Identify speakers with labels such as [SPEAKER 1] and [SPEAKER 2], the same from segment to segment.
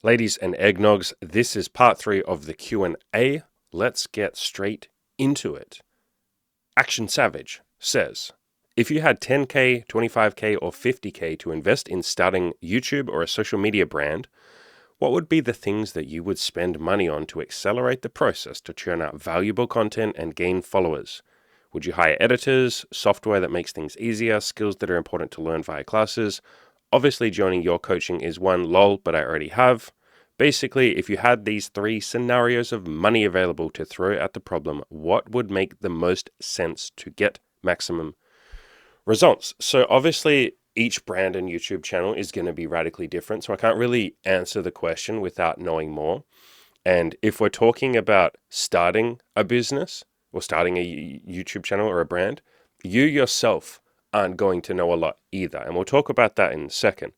[SPEAKER 1] Ladies and eggnogs, this is part 3 of the Q&A. Let's get straight into it. Action Savage says, if you had 10K, 25K, or 50K to invest in starting YouTube or a social media brand, what would be the things that you would spend money on to accelerate the process to churn out valuable content and gain followers? Would you hire editors, software that makes things easier, skills that are important to learn via classes? Obviously, joining your coaching is one, lol, but I already have. Basically, if you had these 3 scenarios of money available to throw at the problem, what would make the most sense to get maximum results? So obviously, each brand and YouTube channel is going to be radically different. So I can't really answer the question without knowing more. And if we're talking about starting a business or starting a YouTube channel or a brand, you yourself aren't going to know a lot either. And we'll talk about that in a second.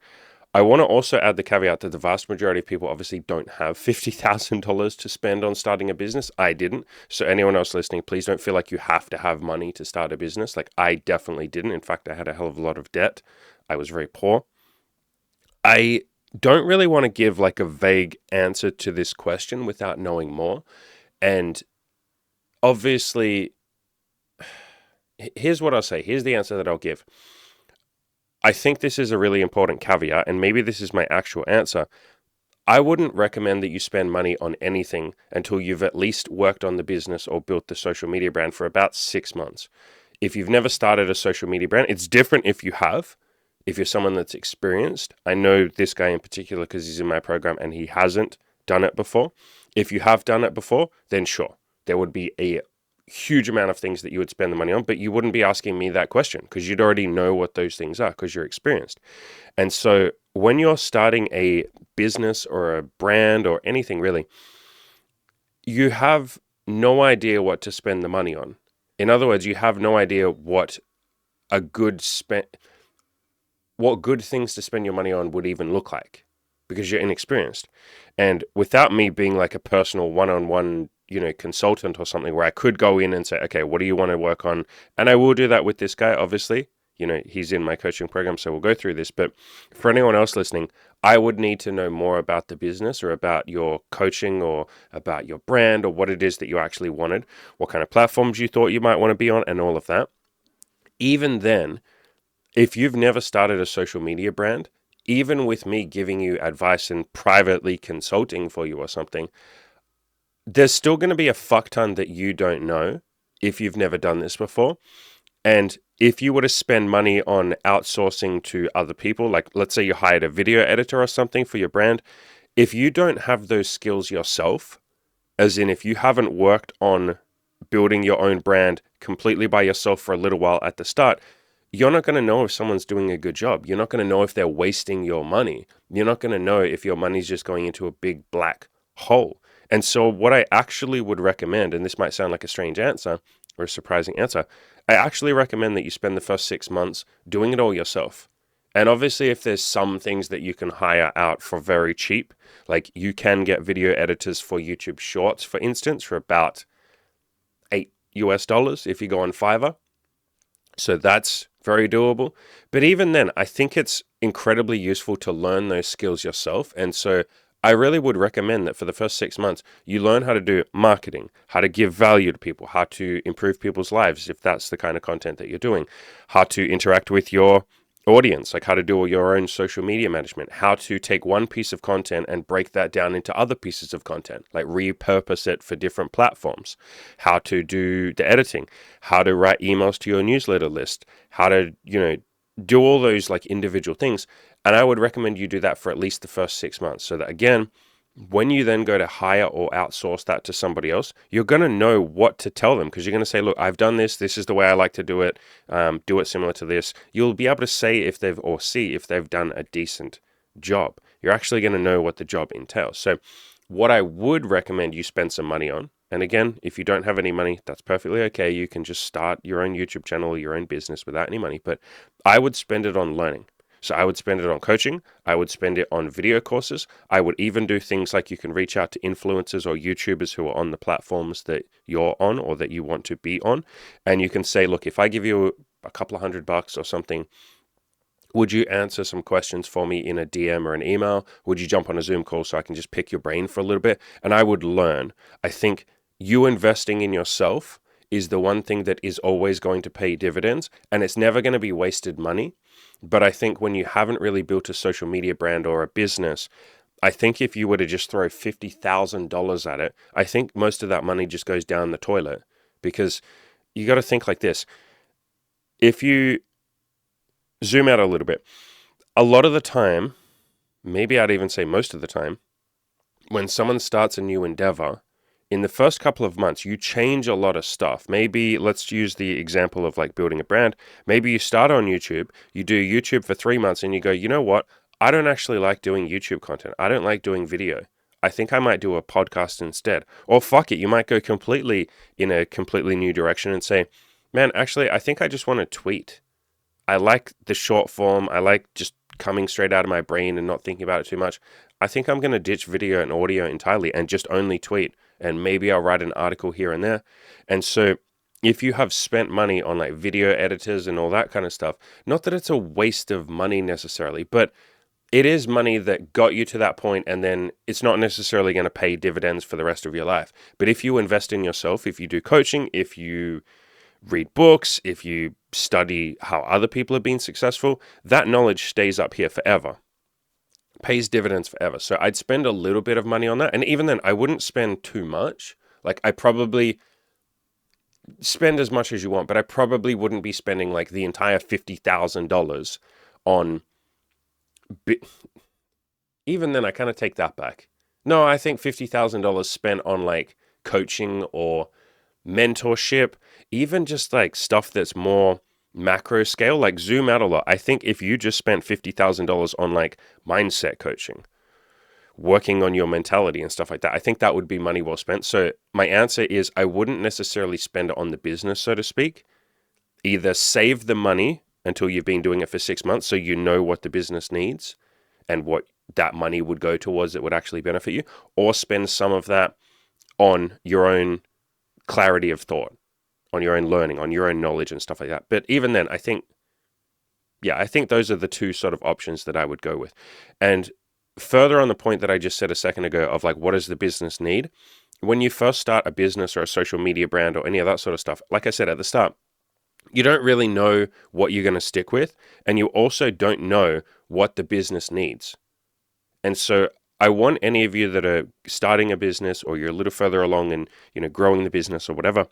[SPEAKER 1] I want to also add the caveat that the vast majority of people obviously don't have $50,000 to spend on starting a business. I didn't. So anyone else listening, please don't feel like you have to have money to start a business. Like I definitely didn't. In fact, I had a hell of a lot of debt. I was very poor. I don't really want to give like a vague answer to this question without knowing more. And obviously, here's what I'll say. Here's the answer that I'll give. I think this is a really important caveat, and maybe this is my actual answer. I wouldn't recommend that you spend money on anything until you've at least worked on the business or built the social media brand for about 6 months. If you've never started a social media brand, it's different if you have. If you're someone that's experienced, I know this guy in particular because he's in my program and he hasn't done it before. If you have done it before, then sure, there would be a huge amount of things that you would spend the money on, but you wouldn't be asking me that question because you'd already know what those things are because you're experienced. And so when you're starting a business or a brand or anything really, you have no idea what to spend the money on. In other words, you have no idea what good things to spend your money on would even look like because you're inexperienced. And without me being like a personal one-on-one consultant or something where I could go in and say, okay, what do you want to work on? And I will do that with this guy, obviously. He's in my coaching program, so we'll go through this. But for anyone else listening, I would need to know more about the business or about your coaching or about your brand or what it is that you actually wanted, what kind of platforms you thought you might want to be on and all of that. Even then, if you've never started a social media brand, even with me giving you advice and privately consulting for you or something, there's still going to be a fuck ton that you don't know if you've never done this before. And if you were to spend money on outsourcing to other people, like let's say you hired a video editor or something for your brand, if you don't have those skills yourself, as in if you haven't worked on building your own brand completely by yourself for a little while at the start, you're not going to know if someone's doing a good job. You're not going to know if they're wasting your money. You're not going to know if your money's just going into a big black hole. And so what I actually would recommend, and this might sound like a strange answer or a surprising answer, I actually recommend that you spend the first 6 months doing it all yourself. And obviously, if there's some things that you can hire out for very cheap, like you can get video editors for YouTube Shorts, for instance, for about $8 if you go on Fiverr. So that's very doable. But even then, I think it's incredibly useful to learn those skills yourself. And so I really would recommend that for the first 6 months, you learn how to do marketing, how to give value to people, how to improve people's lives, if that's the kind of content that you're doing, how to interact with your audience, like how to do all your own social media management, how to take one piece of content and break that down into other pieces of content, like repurpose it for different platforms, how to do the editing, how to write emails to your newsletter list, how to, do all those like individual things. And I would recommend you do that for at least the first 6 months so that again, when you then go to hire or outsource that to somebody else, you're going to know what to tell them because you're going to say, look, I've done this. This is the way I like to do it. Do it similar to this. You'll be able to say see if they've done a decent job. You're actually going to know what the job entails. So what I would recommend you spend some money on, and again, if you don't have any money, that's perfectly okay. You can just start your own YouTube channel or your own business without any money. But I would spend it on learning. So I would spend it on coaching. I would spend it on video courses. I would even do things like you can reach out to influencers or YouTubers who are on the platforms that you're on or that you want to be on. And you can say, look, if I give you a couple of $100 or something, Would you answer some questions for me in a DM or an email? Would you jump on a Zoom call so I can just pick your brain for a little bit? And I would learn. I think you investing in yourself is the one thing that is always going to pay dividends, and it's never going to be wasted money. But I think when you haven't really built a social media brand or a business, I think if you were to just throw $50,000 at it, I think most of that money just goes down the toilet, because you got to think like this. If you zoom out a little bit, a lot of the time, maybe I'd even say most of the time, when someone starts a new endeavor, in the first couple of months, you change a lot of stuff. Maybe let's use the example of like building a brand. Maybe you start on YouTube, you do YouTube for 3 months and you go, you know what? I don't actually like doing YouTube content. I don't like doing video. I think I might do a podcast instead. Or fuck it, you might go completely in a completely new direction and say, man, actually, I think I just want to tweet. I like the short form. I like just coming straight out of my brain and not thinking about it too much. I think I'm going to ditch video and audio entirely and just only tweet. And maybe I'll write an article here and there. And so if you have spent money on like video editors and all that kind of stuff, not that it's a waste of money necessarily, but it is money that got you to that point, and then it's not necessarily going to pay dividends for the rest of your life. But if you invest in yourself, if you do coaching, if you read books, if you study how other people have been successful, that knowledge stays up here forever. Pays dividends forever. So I'd spend a little bit of money on that. And even then, I wouldn't spend too much. Like, I probably spend as much as you want, but I probably wouldn't be spending like the entire $50,000 on... Even then, I kind of take that back. No, I think $50,000 spent on like coaching or mentorship, even just like stuff that's more macro scale, like zoom out a lot. I think if you just spent $50,000 on like mindset coaching, working on your mentality and stuff like that, I think that would be money well spent. So my answer is I wouldn't necessarily spend it on the business, so to speak. Either save the money until you've been doing it for 6 months so you know what the business needs and what that money would go towards that would actually benefit you, or spend some of that on your own clarity of thought, on your own learning, on your own knowledge and stuff like that. But even then, I think those are the two sort of options that I would go with. And further on the point that I just said a second ago of like, what does the business need? When you first start a business or a social media brand or any of that sort of stuff, like I said at the start, you don't really know what you're going to stick with. And you also don't know what the business needs. And so I want any of you that are starting a business or you're a little further along in, growing the business or whatever,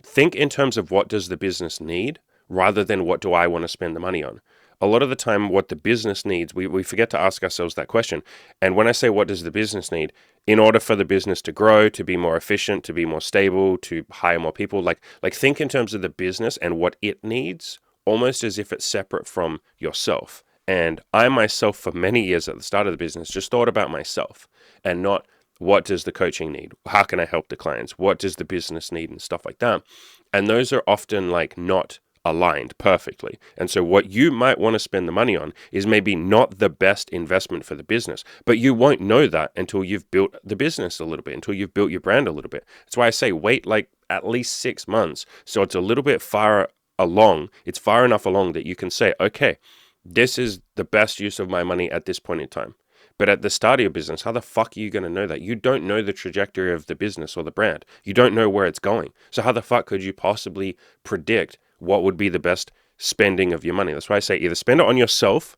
[SPEAKER 1] think in terms of what does the business need rather than what do I want to spend the money on. A lot of the time what the business needs, we forget to ask ourselves that question. And when I say what does the business need, in order for the business to grow, to be more efficient, to be more stable, to hire more people, like think in terms of the business and what it needs, almost as if it's separate from yourself. And I myself, for many years at the start of the business, just thought about myself and not what does the coaching need? How can I help the clients? What does the business need and stuff like that? And those are often like not aligned perfectly. And so what you might want to spend the money on is maybe not the best investment for the business, but you won't know that until you've built the business a little bit, until you've built your brand a little bit. That's why I say wait like at least 6 months. So it's a little bit far along. It's far enough along that you can say, okay, this is the best use of my money at this point in time. But at the start of your business, how the fuck are you going to know that? You don't know the trajectory of the business or the brand. You don't know where it's going. So how the fuck could you possibly predict what would be the best spending of your money? That's why I say either spend it on yourself,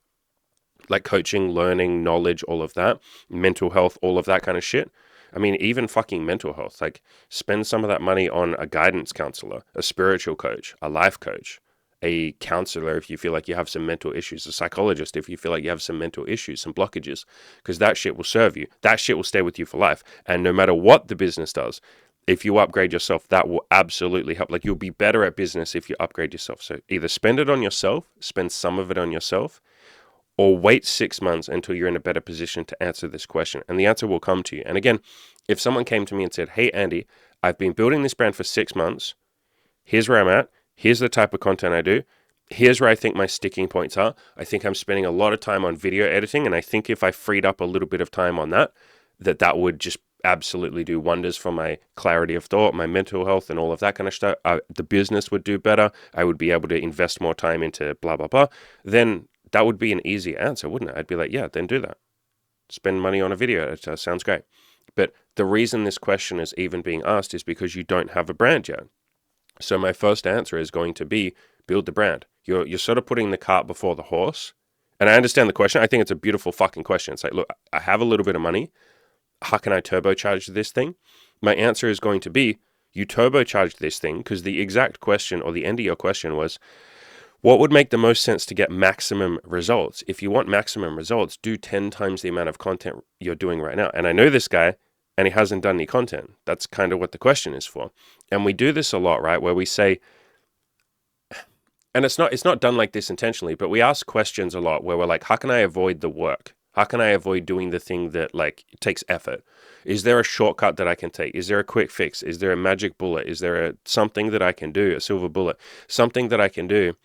[SPEAKER 1] like coaching, learning, knowledge, all of that, mental health, all of that kind of shit. I mean, even fucking mental health, like spend some of that money on a guidance counselor, a spiritual coach, a life coach, a counselor if you feel like you have some mental issues, a psychologist if you feel like you have some mental issues, some blockages, because that shit will serve you. That shit will stay with you for life. And no matter what the business does, if you upgrade yourself, that will absolutely help. Like you'll be better at business if you upgrade yourself. So either spend it on yourself, spend some of it on yourself, or wait 6 months until you're in a better position to answer this question. And the answer will come to you. And again, if someone came to me and said, hey, Andy, I've been building this brand for 6 months. Here's where I'm at. Here's the type of content I do. Here's where I think my sticking points are. I think I'm spending a lot of time on video editing. And I think if I freed up a little bit of time on that, that would just absolutely do wonders for my clarity of thought, my mental health, and all of that kind of stuff. The business would do better. I would be able to invest more time into blah, blah, blah. Then That would be an easy answer, wouldn't it? I'd be like, yeah, then do that. Spend money on a video editor. Sounds great. But the reason this question is even being asked is because you don't have a brand yet. So my first answer is going to be build the brand. You're sort of putting the cart before the horse. And I understand the question. I think it's a beautiful fucking question. It's like, look, I have a little bit of money. How can I turbocharge this thing? My answer is going to be, you turbocharge this thing, because the exact question, or the end of your question was, what would make the most sense to get maximum results? If you want maximum results, do 10 times the amount of content you're doing right now. And I know this guy, and he hasn't done any content. That's kind of what the question is for. And we do this a lot, right? Where we say, and it's not done like this intentionally, but we ask questions a lot where we're like, how can I avoid the work? How can I avoid doing the thing that like takes effort? Is there a shortcut that I can take? Is there a quick fix? Is there a magic bullet? Is there something that I can do, a silver bullet, something that I can do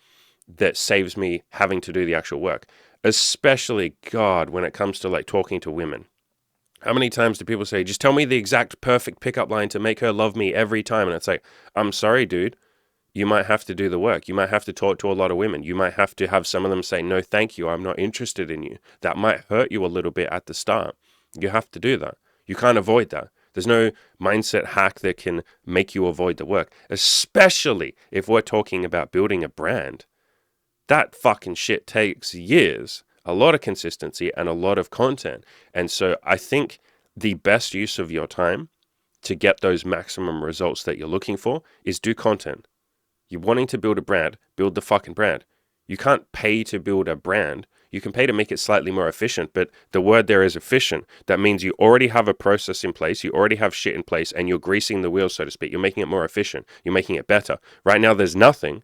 [SPEAKER 1] that saves me having to do the actual work? Especially, God, when it comes to like talking to women. How many times do people say, just tell me the exact perfect pickup line to make her love me every time? And it's like, I'm sorry, dude. You might have to do the work. You might have to talk to a lot of women. You might have to have some of them say, no, thank you. I'm not interested in you. That might hurt you a little bit at the start. You have to do that. You can't avoid that. There's no mindset hack that can make you avoid the work, especially if we're talking about building a brand. That fucking shit takes years, a lot of consistency and a lot of content. And so I think the best use of your time to get those maximum results that you're looking for is do content. You're wanting to build a brand, build the fucking brand. You can't pay to build a brand. You can pay to make it slightly more efficient, but the word there is efficient. That means you already have a process in place, you already have shit in place, and you're greasing the wheels, so to speak. You're making it more efficient. You're making it better. Right now, there's nothing.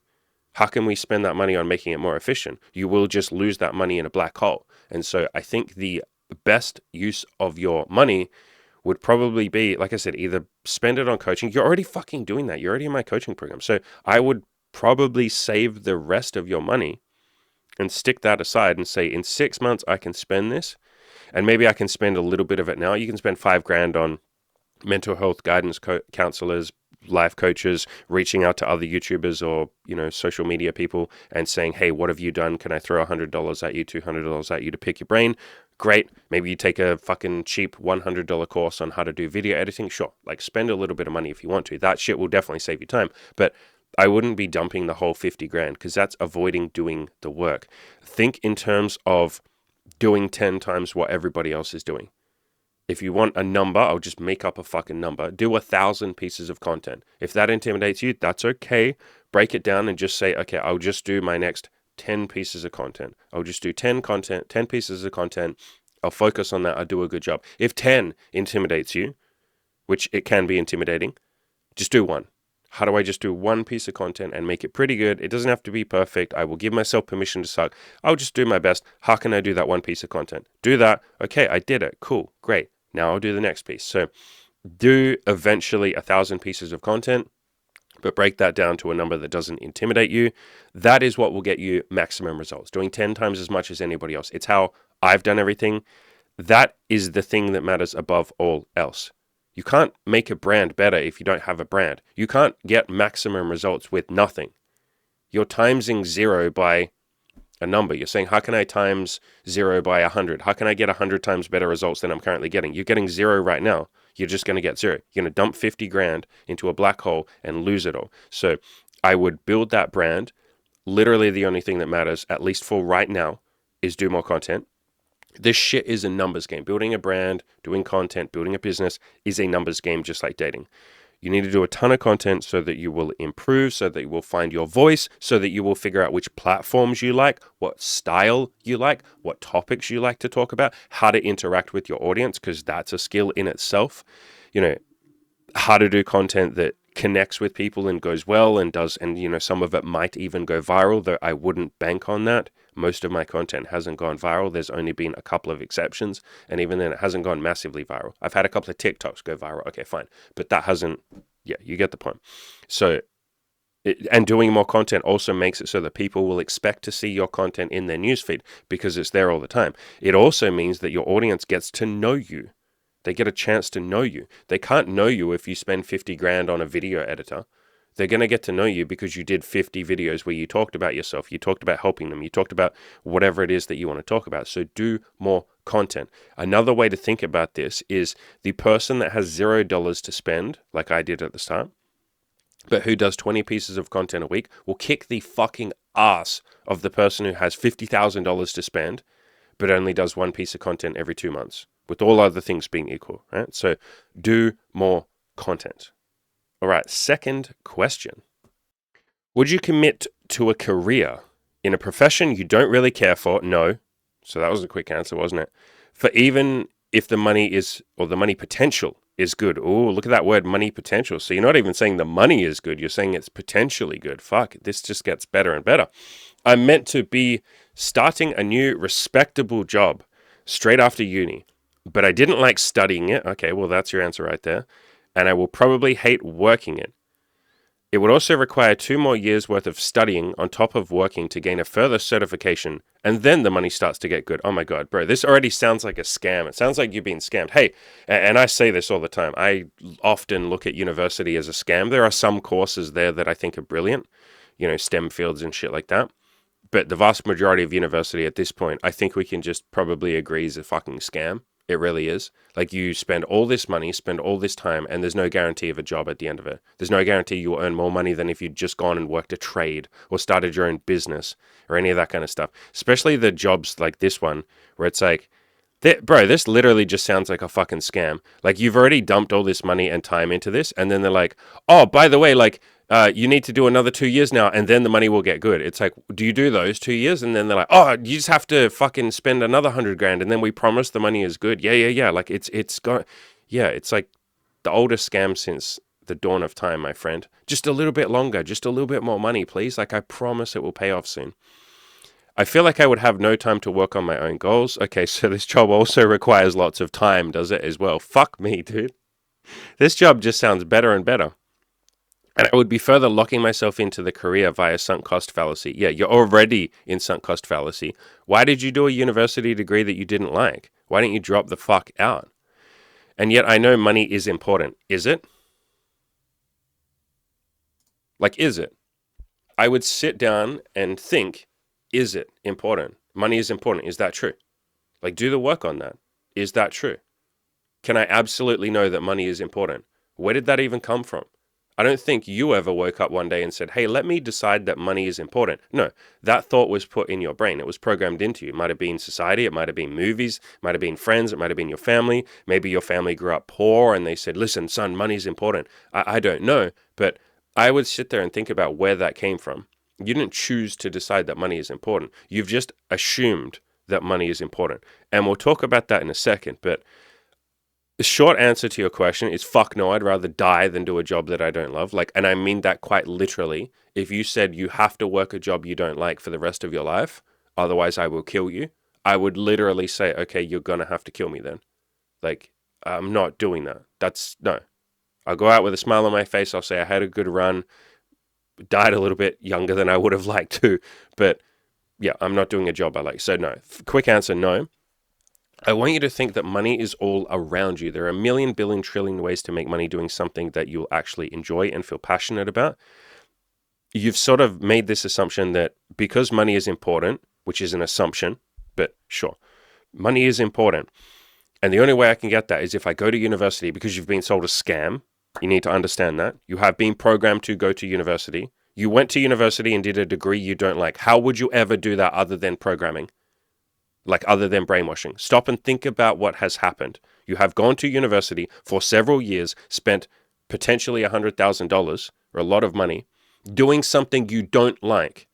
[SPEAKER 1] How can we spend that money on making it more efficient? You will just lose that money in a black hole. And so I think the best use of your money would probably be, like I said, either spend it on coaching. You're already fucking doing that. You're already in my coaching program. So I would probably save the rest of your money and stick that aside and say, in 6 months, I can spend this. And maybe I can spend a little bit of it now. You can spend $5,000 on mental health guidance counselors, life coaches, reaching out to other YouTubers or, social media people and saying, hey, what have you done? Can I throw $100 at you, $200 at you to pick your brain? Great. Maybe you take a fucking cheap $100 course on how to do video editing. Sure. Like spend a little bit of money if you want to. That shit will definitely save you time. But I wouldn't be dumping the whole 50 grand because that's avoiding doing the work. Think in terms of doing 10 times what everybody else is doing. If you want a number, I'll just make up a fucking number. Do 1,000 pieces of content. If that intimidates you, that's okay. Break it down and just say, okay, I'll just do my next 10 pieces of content. I'll just do 10 pieces of content. I'll focus on that. I'll do a good job. If 10 intimidates you, which it can be intimidating, just do one. How do I just do one piece of content and make it pretty good? It doesn't have to be perfect. I will give myself permission to suck. I'll just do my best. How can I do that one piece of content? Do that. Okay, I did it. Cool. Great. Now I'll do the next piece. So do eventually 1,000 pieces of content, but break that down to a number that doesn't intimidate you. That is what will get you maximum results. Doing 10 times as much as anybody else. It's how I've done everything. That is the thing that matters above all else. You can't make a brand better if you don't have a brand. You can't get maximum results with nothing. You're timesing 0 by a number. You're saying, how can I times 0 by 100? How can I get 100 times better results than I'm currently getting? You're getting 0 right now. You're just going to get 0. You're going to dump 50 grand into a black hole and lose it all. So I would build that brand. Literally the only thing that matters, at least for right now, is do more content. This shit is a numbers game. Building a brand, doing content, building a business is a numbers game, just like dating. You need to do a ton of content so that you will improve, so that you will find your voice, so that you will figure out which platforms you like, what style you like, what topics you like to talk about, how to interact with your audience, because that's a skill in itself. How to do content that connects with people and goes well and does, and some of it might even go viral, though I wouldn't bank on that. Most of my content hasn't gone viral. There's only been a couple of exceptions, and even then it hasn't gone massively viral. I've had a couple of TikToks go viral. Okay, fine. But that hasn't, you get the point. So, and doing more content also makes it so that people will expect to see your content in their newsfeed because it's there all the time. It also means that your audience gets to know you. They get a chance to know you. They can't know you if you spend 50 grand on a video editor. They're going to get to know you because you did 50 videos where you talked about yourself, you talked about helping them, you talked about whatever it is that you want to talk about. So do more content. Another way to think about this is the person that has $0 to spend, like I did at the start, but who does 20 pieces of content a week will kick the fucking ass of the person who has $50,000 to spend, but only does one piece of content every 2 months, with all other things being equal, right? So do more content. All right, second question. Would you commit to a career in a profession you don't really care for? No. So that was a quick answer, wasn't it? For even if the money is, or the money potential is good. Oh, look at that word, money potential. So you're not even saying the money is good. You're saying it's potentially good. Fuck, this just gets better and better. I'm meant to be starting a new respectable job straight after uni, but I didn't like studying it. Okay, well, that's your answer right there. And I will probably hate working it. It would also require 2 more years worth of studying on top of working to gain a further certification, and then the money starts to get good. Oh my God, bro, this already sounds like a scam. It sounds like you're being scammed. Hey, and I say this all the time, I often look at university as a scam. There are some courses there that I think are brilliant, STEM fields and shit like that. But the vast majority of university at this point, I think we can just probably agree is a fucking scam. It really is. Like, you spend all this money, spend all this time, and there's no guarantee of a job at the end of it. There's no guarantee you'll earn more money than if you'd just gone and worked a trade or started your own business or any of that kind of stuff. Especially the jobs like this one, where it's like, bro, this literally just sounds like a fucking scam. Like, you've already dumped all this money and time into this, and then they're like, oh, by the way, like, you need to do another 2 years now, and then the money will get good. It's like, do you do those 2 years? And then they're like, oh, you just have to fucking spend another $100,000, and then we promise the money is good. Yeah. Like, it's like the oldest scam since the dawn of time, my friend. Just a little bit longer, just a little bit more money, please. Like, I promise it will pay off soon. I feel like I would have no time to work on my own goals. Okay, so this job also requires lots of time, does it, as well? Fuck me, dude. This job just sounds better and better. And I would be further locking myself into the career via sunk cost fallacy. Yeah, you're already in sunk cost fallacy. Why did you do a university degree that you didn't like? Why didn't you drop the fuck out? And yet I know money is important. Is it? Like, is it? I would sit down and think, is it important? Money is important. Is that true? Like, do the work on that. Is that true? Can I absolutely know that money is important? Where did that even come from? I don't think you ever woke up one day and said, hey, let me decide that money is important. No, that thought was put in your brain. It was programmed into you. It might have been society. It might have been movies. It might have been friends. It might have been your family. Maybe your family grew up poor and they said, listen, son, money's important. I don't know. But I would sit there and think about where that came from. You didn't choose to decide that money is important. You've just assumed that money is important. And we'll talk about that in a second. But the short answer to your question is fuck no, I'd rather die than do a job that I don't love. Like, and I mean that quite literally. If you said you have to work a job you don't like for the rest of your life, otherwise I will kill you, I would literally say, okay, you're going to have to kill me then. Like, I'm not doing that. No. I'll go out with a smile on my face. I'll say I had a good run, died a little bit younger than I would have liked to, but yeah, I'm not doing a job I like. So no, quick answer, no. I want you to think that money is all around you. There are a million, billion, trillion ways to make money doing something that you'll actually enjoy and feel passionate about. You've sort of made this assumption that because money is important, which is an assumption, but sure, money is important. And the only way I can get that is if I go to university, because you've been sold a scam. You need to understand that. You have been programmed to go to university. You went to university and did a degree you don't like. How would you ever do that other than programming? Like, other than brainwashing? Stop and think about what has happened. You have gone to university for several years, spent potentially $100,000 or a lot of money doing something you don't like.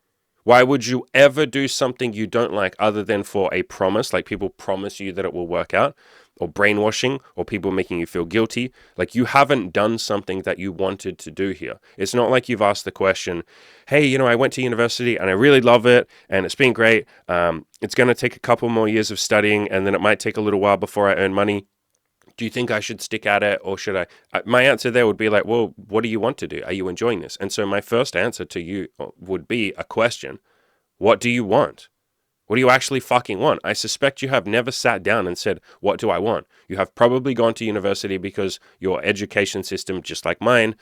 [SPEAKER 1] Why would you ever do something you don't like other than for a promise? Like, people promise you that it will work out, or brainwashing, or people making you feel guilty. Like, you haven't done something that you wanted to do here. It's not like you've asked the question, hey, I went to university and I really love it and it's been great. It's going to take a couple more years of studying and then it might take a little while before I earn money. Do you think I should stick at it or should I? My answer there would be like, well, what do you want to do? Are you enjoying this? And so my first answer to you would be a question. What do you want? What do you actually fucking want? I suspect you have never sat down and said, what do I want? You have probably gone to university because your education system, just like mine,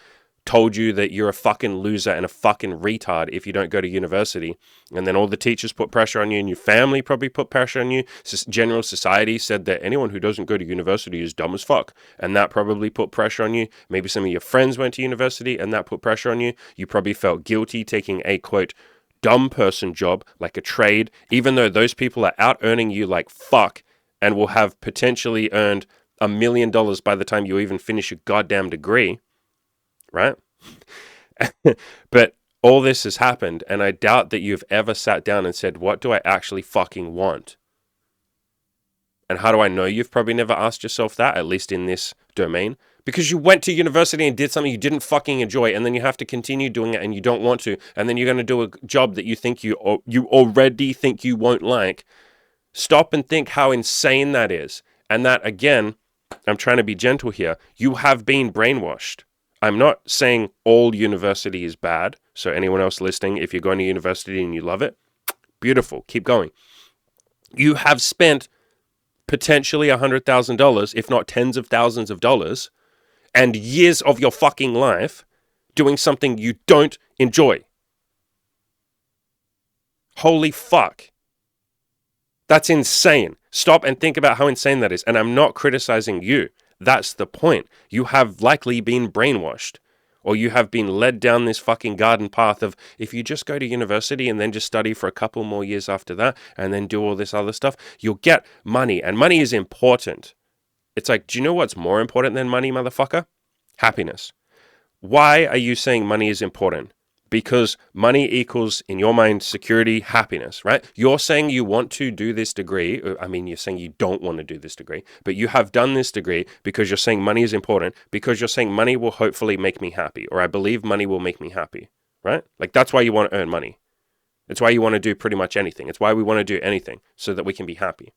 [SPEAKER 1] told you that you're a fucking loser and a fucking retard if you don't go to university. And then all the teachers put pressure on you, and your family probably put pressure on you. General society said that anyone who doesn't go to university is dumb as fuck. And that probably put pressure on you. Maybe some of your friends went to university and that put pressure on you. You probably felt guilty taking a, quote, dumb person job, like a trade, even though those people are out earning you like fuck and will have potentially earned $1 million by the time you even finish your goddamn degree. Right? But all this has happened, and I doubt that you've ever sat down and said, what do I actually fucking want? And how do I know you've probably never asked yourself that, at least in this domain? Because you went to university and did something you didn't fucking enjoy, and then you have to continue doing it and you don't want to, and then you're going to do a job that you think you already think you won't like. Stop and think how insane that is. And that, again, I'm trying to be gentle here. You have been brainwashed. I'm not saying all university is bad. So anyone else listening, if you're going to university and you love it, beautiful, keep going. You have spent potentially $100,000, if not tens of thousands of dollars, and years of your fucking life doing something you don't enjoy. Holy fuck. That's insane. Stop and think about how insane that is. And I'm not criticizing you. That's the point. You have likely been brainwashed, or you have been led down this fucking garden path of, if you just go to university and then just study for a couple more years after that and then do all this other stuff, you'll get money. And money is important. It's like, do you know what's more important than money, motherfucker? Happiness. Why are you saying money is important? Because money equals, in your mind, security, happiness, right? You're saying you want to do this degree. I mean, you're saying you don't want to do this degree, but you have done this degree because you're saying money is important, because you're saying money will hopefully make me happy, or I believe money will make me happy, right? Like, that's why you want to earn money. It's why you want to do pretty much anything. It's why we want to do anything, so that we can be happy.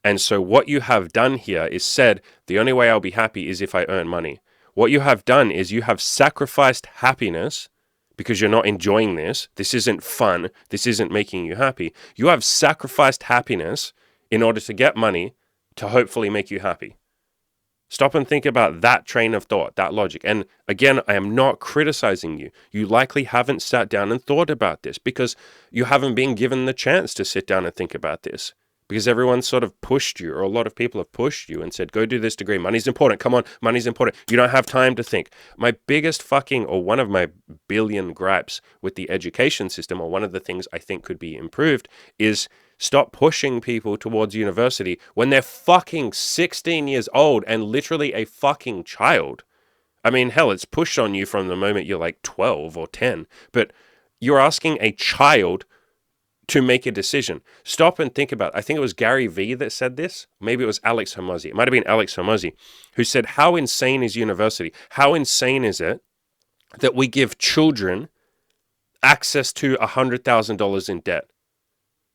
[SPEAKER 1] And so what you have done here is said, the only way I'll be happy is if I earn money. What you have done is you have sacrificed happiness because you're not enjoying this. This isn't fun. This isn't making you happy. You have sacrificed happiness in order to get money to hopefully make you happy. Stop and think about that train of thought, that logic. And again, I am not criticizing you. You likely haven't sat down and thought about this because you haven't been given the chance to sit down and think about this. Because everyone sort of pushed you, or a lot of people have pushed you and said, go do this degree. Money's important. Come on, money's important. You don't have time to think. My biggest or one of my billion gripes with the education system, or one of the things I think could be improved, is stop pushing people towards university when they're fucking 16 years old and literally a fucking child. I mean, hell, it's pushed on you from the moment you're like 12 or 10, but you're asking a child to make a decision. Stop and think about it. I think it was Gary Vee that said this. Maybe it was Alex Hormozi. It might have been Alex Hormozi who said, how insane is university? How insane is it that we give children access to $100,000 in debt?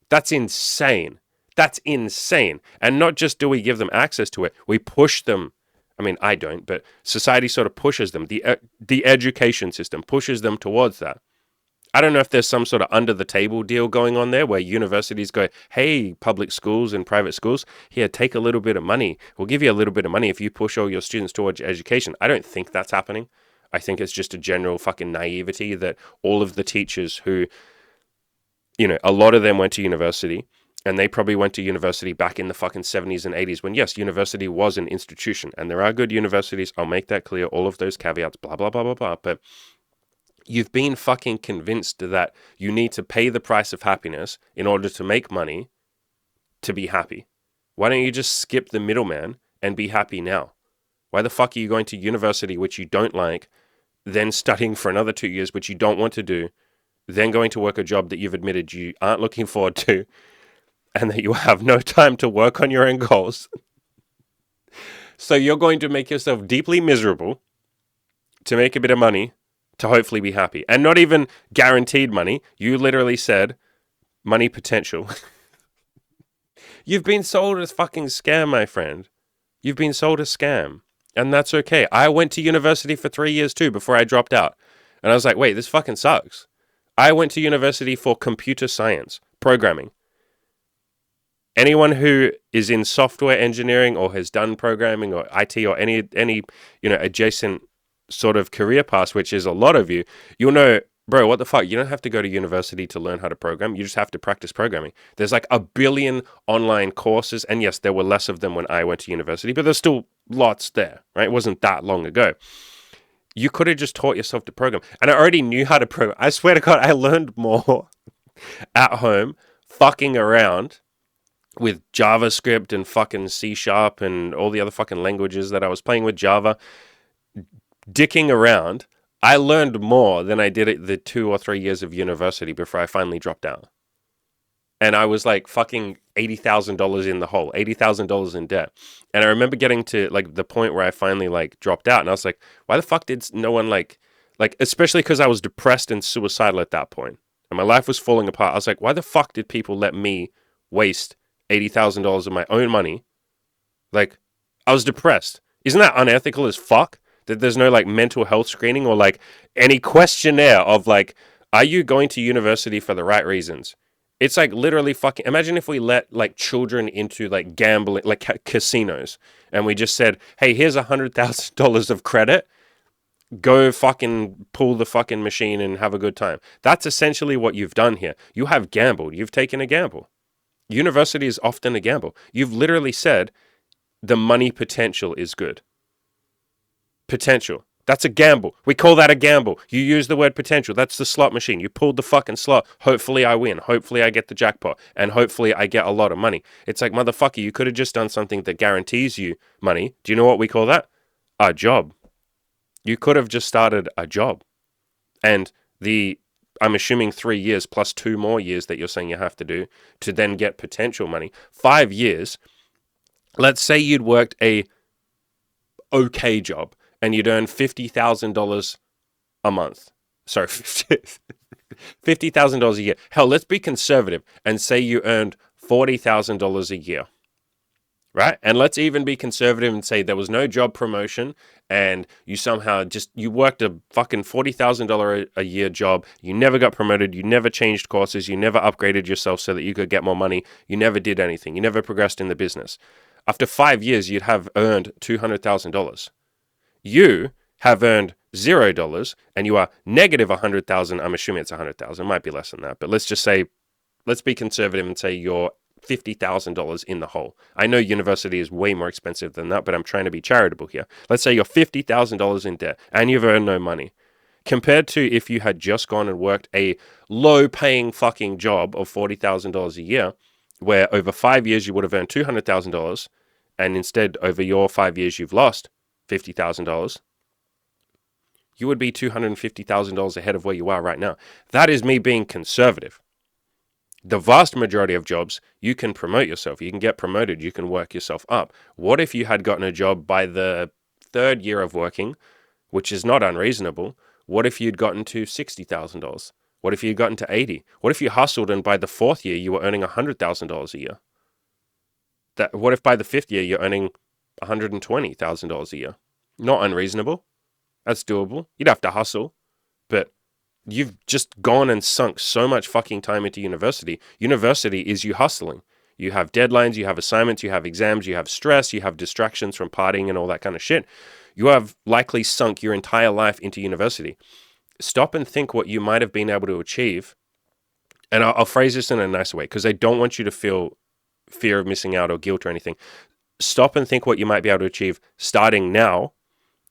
[SPEAKER 1] That's insane. That's insane. And not just do we give them access to it, we push them. I mean, I don't, but society sort of pushes them. The education system pushes them towards that. I don't know if there's some sort of under the table deal going on there where universities go, hey, public schools and private schools, here, take a little bit of money. We'll give you a little bit of money if you push all your students towards education. I don't think that's happening. I think it's just a general fucking naivety that all of the teachers who, a lot of them went to university, and they probably went to university back in the fucking 70s and 80s when, yes, university was an institution. And there are good universities. I'll make that clear. All of those caveats, blah, blah, blah, blah, blah. But you've been fucking convinced that you need to pay the price of happiness in order to make money to be happy. Why don't you just skip the middleman and be happy now? Why the fuck are you going to university, which you don't like, then studying for another 2 years, which you don't want to do, then going to work a job that you've admitted you aren't looking forward to, and that you have no time to work on your own goals? So you're going to make yourself deeply miserable to make a bit of money to hopefully be happy. And not even guaranteed money. You literally said money potential. You've been sold a fucking scam, my friend. You've been sold a scam. And that's okay. I went to university for 3 years too before I dropped out. And I was like, wait, this fucking sucks. I went to university for computer science, programming. Anyone who is in software engineering or has done programming or IT or any adjacent sort of career paths, which is a lot of you, you'll know, bro, what the fuck? You don't have to go to university to learn how to program. You just have to practice programming. There's like a billion online courses. And yes, there were less of them when I went to university, but there's still lots there, right? It wasn't that long ago. You could have just taught yourself to program. And I already knew how to program. I swear to God, I learned more at home fucking around with JavaScript and fucking C# and all the other fucking languages that I was playing with, Java, dicking around. I learned more than I did at the 2 or 3 years of university before I finally dropped out. And I was like fucking $80,000 in the hole, $80,000 in debt. And I remember getting to like the point where I finally like dropped out, and I was like, why the fuck did no one like, especially because I was depressed and suicidal at that point, and my life was falling apart. I was like, why the fuck did people let me waste $80,000 of my own money? Like, I was depressed. Isn't that unethical as fuck? That there's no like mental health screening or like any questionnaire of like, are you going to university for the right reasons? It's like literally fucking, imagine if we let like children into like gambling, like casinos, and we just said, hey, here's $100,000 of credit. Go fucking pull the fucking machine and have a good time. That's essentially what you've done here. You have gambled. You've taken a gamble. University is often a gamble. You've literally said the money potential is good. Potential. That's a gamble. We call that a gamble. You use the word potential. That's the slot machine. You pulled the fucking slot. Hopefully I win. Hopefully I get the jackpot. And hopefully I get a lot of money. It's like, motherfucker, you could have just done something that guarantees you money. Do you know what we call that? A job. You could have just started a job. And I'm assuming 3 years plus 2 more years that you're saying you have to do to then get potential money. 5 years. Let's say you'd worked a okay job and you'd earn $50,000 a month. Sorry, $50,000 a year. Hell, let's be conservative and say you earned $40,000 a year, right? And let's even be conservative and say there was no job promotion and you somehow you worked a fucking $40,000 a year job. You never got promoted. You never changed courses. You never upgraded yourself so that you could get more money. You never did anything. You never progressed in the business. After 5 years, you'd have earned $200,000. You have earned $0 and you are negative 100,000. I'm assuming it's 100,000. It might be less than that. But let's be conservative and say you're $50,000 in the hole. I know university is way more expensive than that, but I'm trying to be charitable here. Let's say you're $50,000 in debt and you've earned no money. Compared to if you had just gone and worked a low-paying fucking job of $40,000 a year, where over 5 years you would have earned $200,000, and instead over your 5 years you've lost $50,000, you would be $250,000 ahead of where you are right now. That is me being conservative. The vast majority of jobs, you can promote yourself. You can get promoted. You can work yourself up. What if you had gotten a job by the 3rd year of working, which is not unreasonable? What if you'd gotten to $60,000? What if you'd gotten to 80? What if you hustled and by the 4th year you were earning $100,000 a year? What if by the 5th year you're earning $120,000 a year? Not unreasonable. That's doable. You'd have to hustle, but you've just gone and sunk so much fucking time into university. University is you hustling. You have deadlines, you have assignments, you have exams, you have stress, you have distractions from partying and all that kind of shit. You have likely sunk your entire life into university. Stop and think what you might have been able to achieve. And I'll phrase this in a nicer way because I don't want you to feel fear of missing out or guilt or anything. Stop and think what you might be able to achieve starting now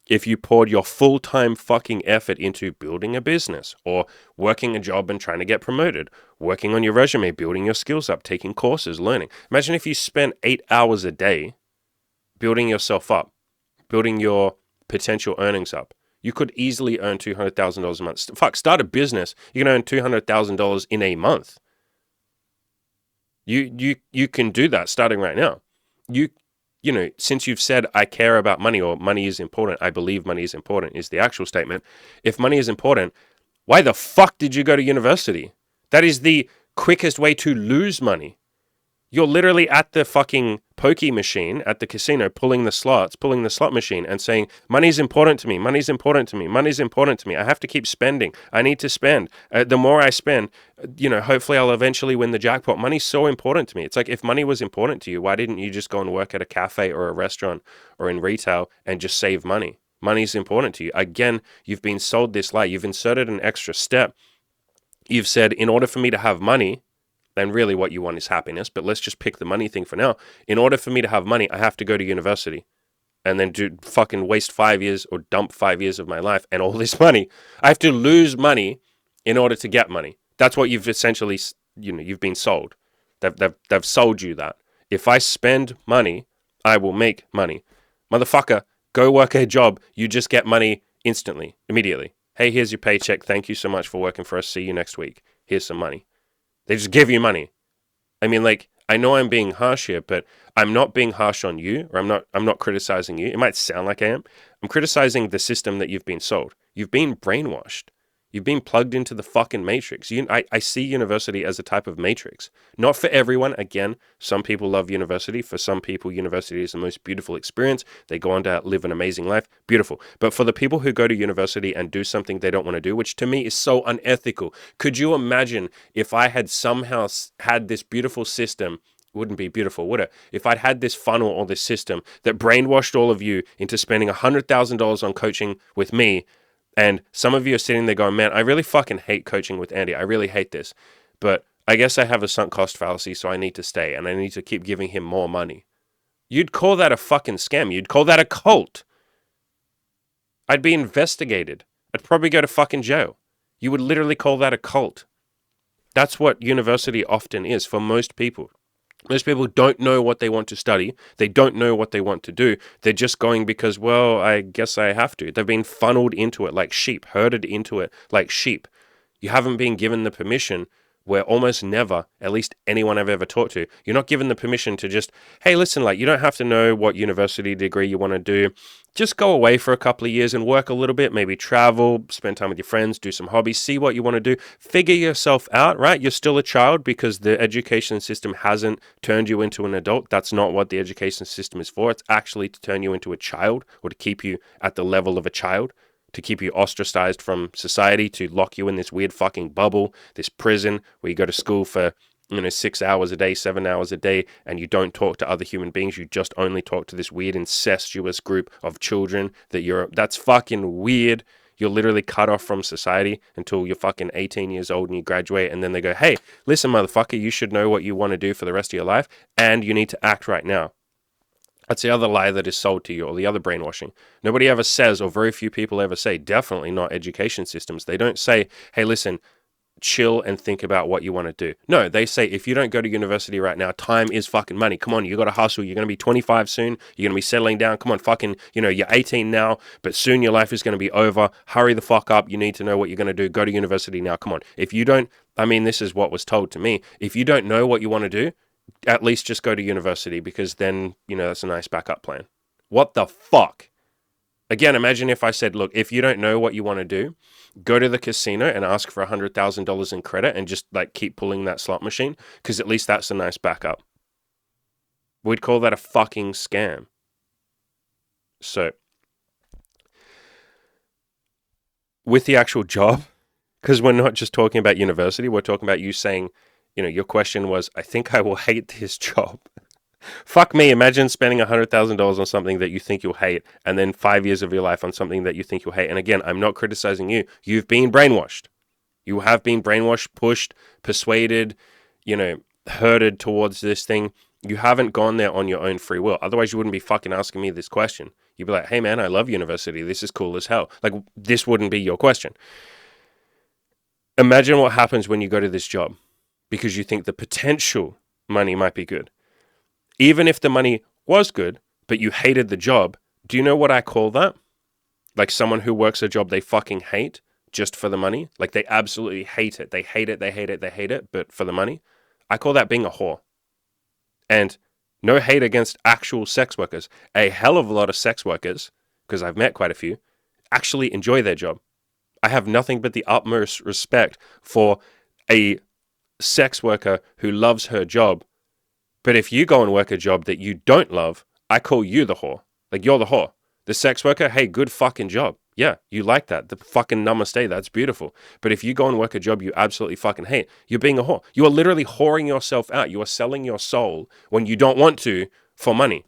[SPEAKER 1] if you poured your full-time fucking effort into building a business or working a job and trying to get promoted, working on your resume, building your skills up, taking courses, learning. Imagine if you spent 8 hours a day building yourself up, building your potential earnings up. You could easily earn $200,000 a month. Fuck, start a business. You can earn $200,000 in a month. You can do that starting right now. You know, since you've said, I care about money or money is important, I believe money is important is the actual statement. If money is important, why the fuck did you go to university? That is the quickest way to lose money. You're literally at the fucking pokey machine at the casino, pulling the slot machine and saying, money's important to me, money's important to me, money's important to me. I have to keep spending. I need to spend. The more I spend, hopefully I'll eventually win the jackpot. Money's so important to me. It's like, if money was important to you, why didn't you just go and work at a cafe or a restaurant or in retail and just save money? Money's important to you. Again, you've been sold this lie. You've inserted an extra step. You've said, in order for me to have money, then really what you want is happiness, but let's just pick the money thing for now. In order for me to have money, I have to go to university and then do fucking waste 5 years or dump 5 years of my life and all this money. I have to lose money in order to get money. That's what you've essentially, you've been sold. They've sold you that. If I spend money, I will make money. Motherfucker, go work a job. You just get money instantly, immediately. Hey, here's your paycheck. Thank you so much for working for us. See you next week. Here's some money. They just give you money. I mean, like, I know I'm being harsh here, but I'm not being harsh on you, or I'm not criticizing you. It might sound like I am. I'm criticizing the system that you've been sold. You've been brainwashed. You've been plugged into the fucking matrix. I see university as a type of matrix. Not for everyone. Again, some people love university. For some people, university is the most beautiful experience. They go on to live an amazing life. Beautiful. But for the people who go to university and do something they don't want to do, which to me is so unethical, could you imagine if I had somehow had this beautiful system? It wouldn't be beautiful, would it? If I'd had this funnel or this system that brainwashed all of you into spending $100,000 on coaching with me, and some of you are sitting there going, man, I really fucking hate coaching with Andy. I really hate this. But I guess I have a sunk cost fallacy, so I need to stay and I need to keep giving him more money. You'd call that a fucking scam. You'd call that a cult. I'd be investigated. I'd probably go to fucking jail. You would literally call that a cult. That's what university often is for most people. Most people don't know what they want to study. They don't know what they want to do. They're just going because, well, I guess I have to. They've been funneled into it like sheep, herded into it like sheep. You haven't been given the permission where almost never, at least anyone I've ever talked to, you're not given the permission to just, hey, listen, like, you don't have to know what university degree you want to do. Just go away for a couple of years and work a little bit, maybe travel, spend time with your friends, do some hobbies, see what you want to do, figure yourself out, right? You're still a child because the education system hasn't turned you into an adult. That's not what the education system is for. It's actually to turn you into a child or to keep you at the level of a child, to keep you ostracized from society, to lock you in this weird fucking bubble, this prison where you go to school for 6 hours a day, 7 hours a day, and you don't talk to other human beings. You just only talk to this weird incestuous group of children that's fucking weird. You're literally cut off from society until you're fucking 18 years old and you graduate, and then they go, hey, listen, motherfucker, you should know what you want to do for the rest of your life, and you need to act right now. That's the other lie that is sold to you, or the other brainwashing. Nobody ever says, or very few people ever say, definitely not education systems. They don't say, hey, listen, chill and think about what you want to do. No, they say, if you don't go to university right now, time is fucking money. Come on, you got to hustle. You're going to be 25 soon. You're going to be settling down. Come on, fucking, you're 18 now, but soon your life is going to be over. Hurry the fuck up. You need to know what you're going to do. Go to university now. Come on. If you don't, this is what was told to me. If you don't know what you want to do, at least just go to university, because then, that's a nice backup plan. What the fuck? Again, imagine if I said, look, if you don't know what you want to do, go to the casino and ask for $100,000 in credit and just keep pulling that slot machine, because at least that's a nice backup. We'd call that a fucking scam. So, with the actual job, because we're not just talking about university, we're talking about you saying, your question was, I think I will hate this job. Fuck me, imagine spending $100,000 on something that you think you'll hate, and then 5 years of your life on something that you think you'll hate. And again, I'm not criticizing you. You've been brainwashed. You have been brainwashed, pushed, persuaded, herded towards this thing. You haven't gone there on your own free will. Otherwise, you wouldn't be fucking asking me this question. You'd be like, hey man, I love university. This is cool as hell. This wouldn't be your question. Imagine what happens when you go to this job because you think the potential money might be good. Even if the money was good, but you hated the job, do you know what I call that? Like someone who works a job they fucking hate just for the money. Like they absolutely hate it. They hate it, they hate it, they hate it, but for the money. I call that being a whore. And no hate against actual sex workers. A hell of a lot of sex workers, because I've met quite a few, actually enjoy their job. I have nothing but the utmost respect for a sex worker who loves her job. But if you go and work a job that you don't love, I call you the whore. Like, you're the whore. The sex worker, hey, good fucking job. Yeah, you like that. The fucking namaste, that's beautiful. But if you go and work a job you absolutely fucking hate, you're being a whore. You are literally whoring yourself out. You are selling your soul when you don't want to for money.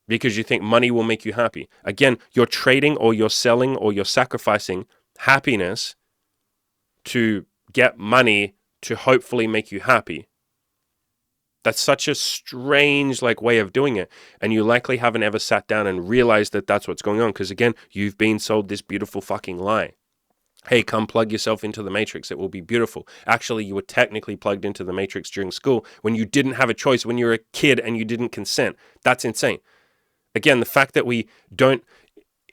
[SPEAKER 1] because you think money will make you happy. Again, you're trading or you're selling or you're sacrificing happiness to get money to hopefully make you happy. That's such a strange way of doing it. And you likely haven't ever sat down and realized that that's what's going on. Because again, you've been sold this beautiful fucking lie. Hey, come plug yourself into the matrix. It will be beautiful. Actually, you were technically plugged into the matrix during school when you didn't have a choice, when you were a kid and you didn't consent. That's insane. Again, the fact that we don't,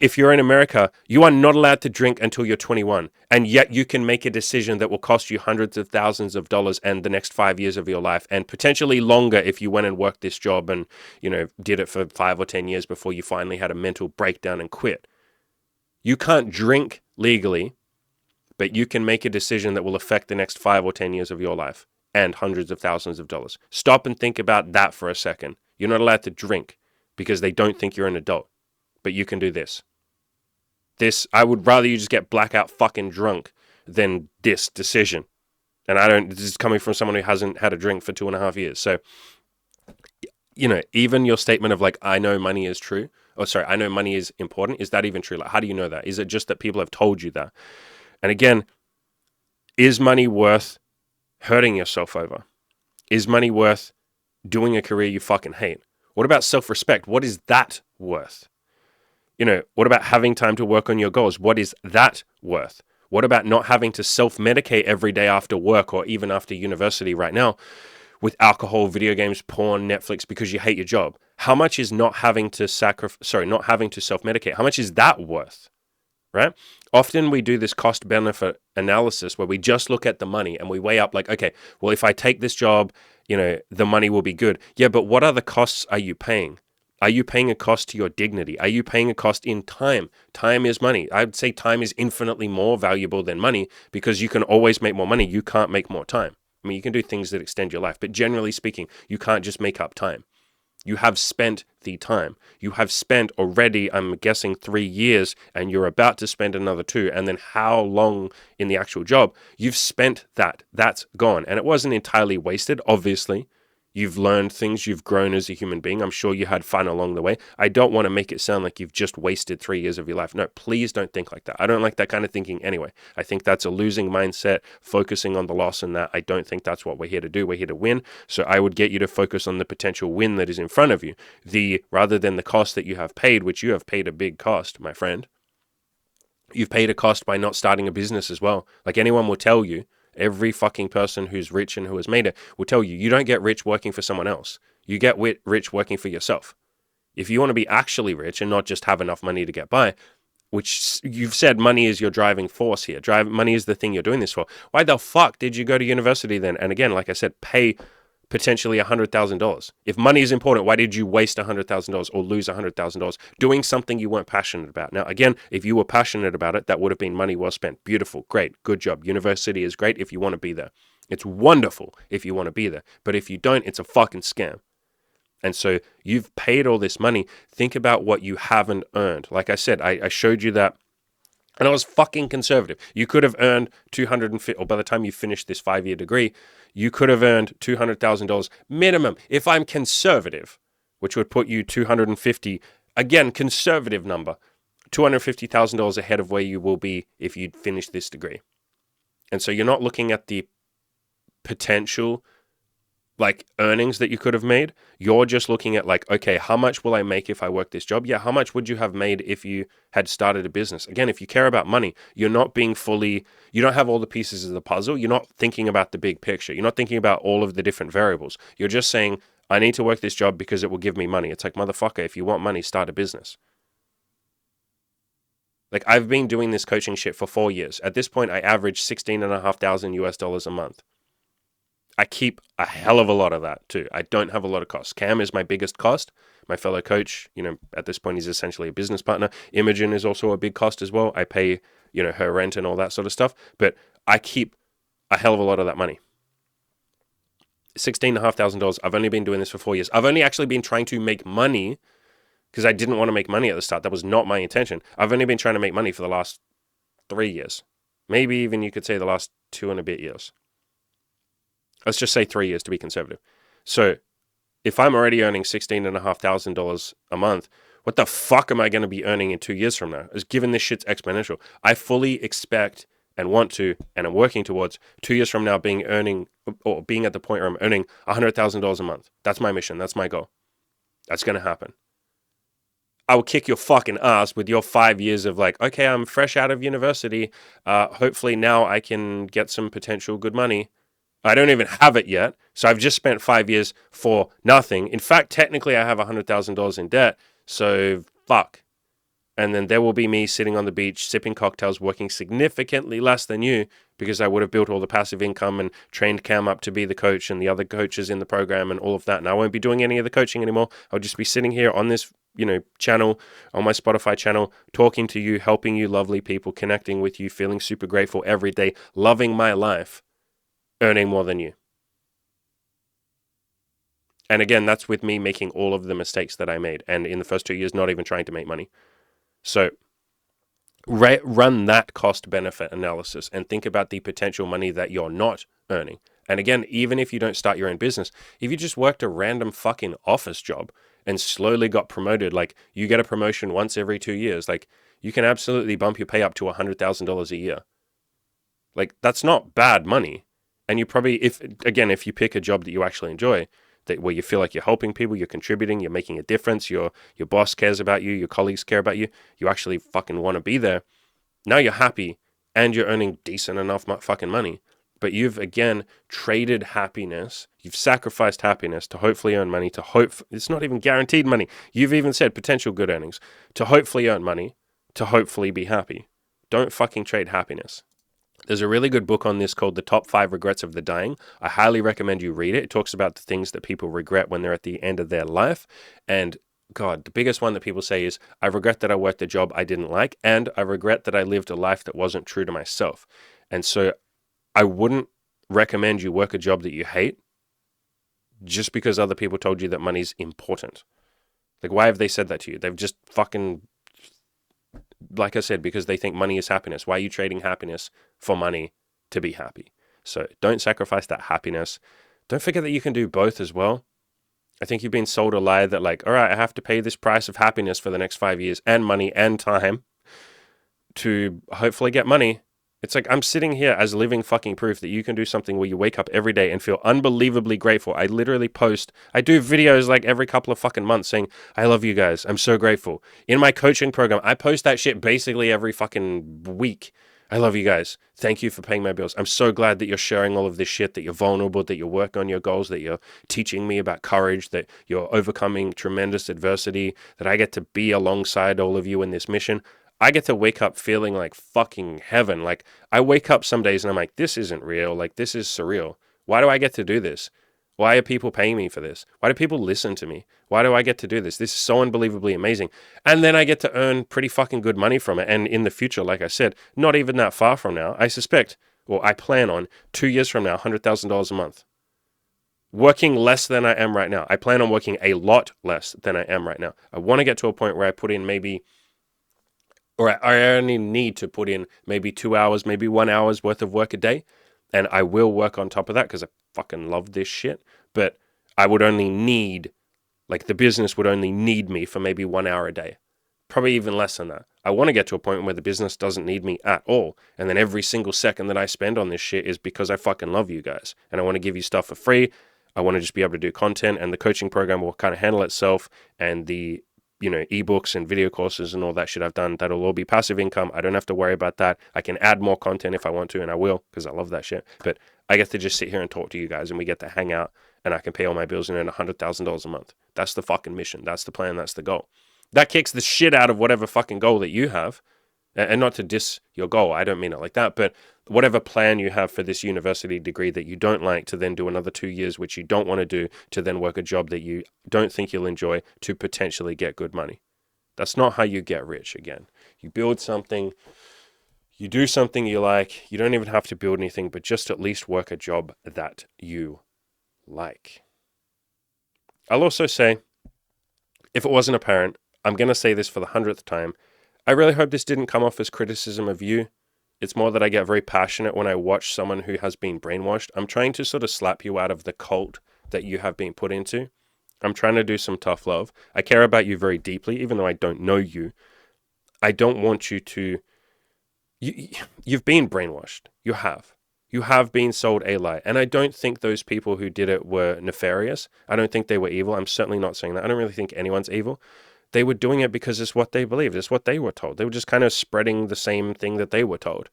[SPEAKER 1] if you're in America, you are not allowed to drink until you're 21. And yet you can make a decision that will cost you hundreds of thousands of dollars and the next 5 years of your life, and potentially longer if you went and worked this job and, did it for 5 or 10 years before you finally had a mental breakdown and quit. You can't drink legally, but you can make a decision that will affect the next 5 or 10 years of your life and hundreds of thousands of dollars. Stop and think about that for a second. You're not allowed to drink because they don't think you're an adult, but you can do this. I would rather you just get blackout fucking drunk than this decision. And this is coming from someone who hasn't had a drink for 2.5 years. So, even your statement of I know money is true, I know money is important. Is that even true? How do you know that? Is it just that people have told you that? And again, is money worth hurting yourself over? Is money worth doing a career you fucking hate? What about self-respect? What is that worth? What about having time to work on your goals? What is that worth? What about not having to self-medicate every day after work or even after university right now with alcohol, video games, porn, Netflix because you hate your job? How much is not having to self-medicate? How much is that worth? Right? Often we do this cost-benefit analysis where we just look at the money and we weigh up okay, well, if I take this job, the money will be good. Yeah, but what other costs are you paying? Are you paying a cost to your dignity? Are you paying a cost in time? Time is money. I'd say time is infinitely more valuable than money because you can always make more money. You can't make more time. I mean, you can do things that extend your life, but generally speaking, you can't just make up time. You have spent the time. You have spent already, I'm guessing, 3 years, and you're about to spend another 2. And then how long in the actual job? You've spent that. That's gone. And it wasn't entirely wasted, obviously. You've learned things. You've grown as a human being. I'm sure you had fun along the way. I don't want to make it sound like you've just wasted 3 years of your life. No, please don't think like that. I don't like that kind of thinking anyway. I think that's a losing mindset, focusing on the loss and that. I don't think that's what we're here to do. We're here to win. So I would get you to focus on the potential win that is in front of you, rather than the cost that you have paid, which you have paid a big cost, my friend. You've paid a cost by not starting a business as well. Like anyone will tell you, every fucking person who's rich and who has made it will tell you, you don't get rich working for someone else. You get rich working for yourself. If you want to be actually rich and not just have enough money to get by, which you've said money is your driving force here. Money is the thing you're doing this for. Why the fuck did you go to university then? And again, like I said, pay potentially $100,000. If money is important, why did you waste $100,000 or lose $100,000 doing something you weren't passionate about? Now, again, if you were passionate about it, that would have been money well spent. Beautiful, great, good job. University is great if you want to be there. It's wonderful if you want to be there. But if you don't, it's a fucking scam. And so you've paid all this money. Think about what you haven't earned. Like I said, I showed you that. And I was fucking conservative. You could have earned $250,000, or by the time you finish this 5-year degree, you could have earned $200,000 minimum. If I'm conservative, which would put you $250,000, again, conservative number, $250,000 ahead of where you will be if you'd finish this degree. And so you're not looking at the potential earnings that you could have made. You're just looking at okay, how much will I make if I work this job? Yeah, how much would you have made if you had started a business? Again, if you care about money, you're not being you don't have all the pieces of the puzzle. You're not thinking about the big picture. You're not thinking about all of the different variables. You're just saying, I need to work this job because it will give me money. It's like, motherfucker, if you want money, start a business. I've been doing this coaching shit for 4 years. At this point, I average $16,500 US a month. I keep a hell of a lot of that too. I don't have a lot of costs. Cam is my biggest cost. My fellow coach, at this point, he's essentially a business partner. Imogen is also a big cost as well. I pay, her rent and all that sort of stuff. But I keep a hell of a lot of that money. $16,500. I've only been doing this for 4 years. I've only actually been trying to make money because I didn't want to make money at the start. That was not my intention. I've only been trying to make money for the last 3 years. Maybe even you could say the last 2 and a bit years. Let's just say 3 years to be conservative. So if I'm already earning $16,500 a month, what the fuck am I going to be earning in 2 years from now? As given this shit's exponential, I fully expect and want to, and I'm working towards 2 years from now being at the point where I'm earning $100,000 a month. That's my mission. That's my goal. That's going to happen. I will kick your fucking ass with your 5 years of like, okay, I'm fresh out of university. Hopefully now I can get some potential good money. I don't even have it yet. So I've just spent 5 years for nothing. In fact, technically I have $100,000 in debt. So fuck. And then there will be me sitting on the beach, sipping cocktails, working significantly less than you because I would have built all the passive income and trained Cam up to be the coach and the other coaches in the program and all of that. And I won't be doing any of the coaching anymore. I'll just be sitting here on this, channel, on my Spotify channel, talking to you, helping you lovely people, connecting with you, feeling super grateful every day, loving my life, earning more than you. And again, that's with me making all of the mistakes that I made. And in the first 2 years, not even trying to make money. So run that cost benefit analysis and think about the potential money that you're not earning. And again, even if you don't start your own business, if you just worked a random fucking office job and slowly got promoted, like you get a promotion once every 2 years, like you can absolutely bump your pay up to $100,000 a year. Like that's not bad money. And you probably, if you pick a job that you actually enjoy, where you feel like you're helping people, you're contributing, you're making a difference, your boss cares about you, your colleagues care about you, you actually fucking want to be there. Now you're happy and you're earning decent enough fucking money. But you've, again, traded happiness. You've sacrificed happiness to hopefully earn money, it's not even guaranteed money. You've even said potential good earnings to hopefully earn money, to hopefully be happy. Don't fucking trade happiness. There's a really good book on this called The Top 5 Regrets of the Dying. I highly recommend you read it. It talks about the things that people regret when they're at the end of their life. And God, the biggest one that people say is, I regret that I worked a job I didn't like, and I regret that I lived a life that wasn't true to myself. And so I wouldn't recommend you work a job that you hate just because other people told you that money's important. Like, why have they said that to you? They've just fucking, like I said, because they think money is happiness. Why are you trading happiness for money to be happy? So don't sacrifice that happiness. Don't forget that you can do both as well. I think you've been sold a lie that like, all right, I have to pay this price of happiness for the next 5 years and money and time to hopefully get money. It's like I'm sitting here as living fucking proof that you can do something where you wake up every day and feel unbelievably grateful. I do videos like every couple of fucking months saying, I love you guys. I'm so grateful. In my coaching program, I post that shit basically every fucking week. I love you guys. Thank you for paying my bills. I'm so glad that you're sharing all of this shit, that you're vulnerable, that you're working on your goals, that you're teaching me about courage, that you're overcoming tremendous adversity, that I get to be alongside all of you in this mission. I get to wake up feeling like fucking heaven. Like I wake up some days and I'm like, this isn't real. Like this is surreal. Why do I get to do this? Why are people paying me for this? Why do people listen to me? Why do I get to do this? This is so unbelievably amazing. And then I get to earn pretty fucking good money from it. And in the future, like I said, not even that far from now, I plan on 2 years from now, $100,000 a month. Working less than I am right now. I plan on working a lot less than I am right now. I want to get to a point where I put in I only need to put in maybe 2 hours, maybe 1 hour's worth of work a day. And I will work on top of that because I fucking love this shit. But I would only need, like the business would only need me for maybe 1 hour a day. Probably even less than that. I want to get to a point where the business doesn't need me at all. And then every single second that I spend on this shit is because I fucking love you guys. And I want to give you stuff for free. I want to just be able to do content, and the coaching program will kind of handle itself. And the ebooks and video courses and all that shit I've done, that'll all be passive income. I don't have to worry about that. I can add more content if I want to, and I will, because I love that shit. But I get to just sit here and talk to you guys, and we get to hang out, and I can pay all my bills and earn $100,000 a month. That's the fucking mission. That's the plan. That's the goal. That kicks the shit out of whatever fucking goal that you have. And not to diss your goal, I don't mean it like that, but whatever plan you have for this university degree that you don't like, to then do another 2 years, which you don't want to do, to then work a job that you don't think you'll enjoy, to potentially get good money. That's not how you get rich. Again, you build something, you do something you like. You don't even have to build anything, but just at least work a job that you like. I'll also say, if it wasn't apparent, I'm going to say this for the 100th time. I really hope this didn't come off as criticism of you. It's more that I get very passionate when I watch someone who has been brainwashed. I'm trying to sort of slap you out of the cult that you have been put into. I'm trying to do some tough love. I care about you very deeply, even though I don't know you. I don't want you to... You've been brainwashed. You have. You have been sold a lie. And I don't think those people who did it were nefarious. I don't think they were evil. I'm certainly not saying that. I don't really think anyone's evil. They were doing it because it's what they believed. It's what they were told. They were just kind of spreading the same thing that they were told.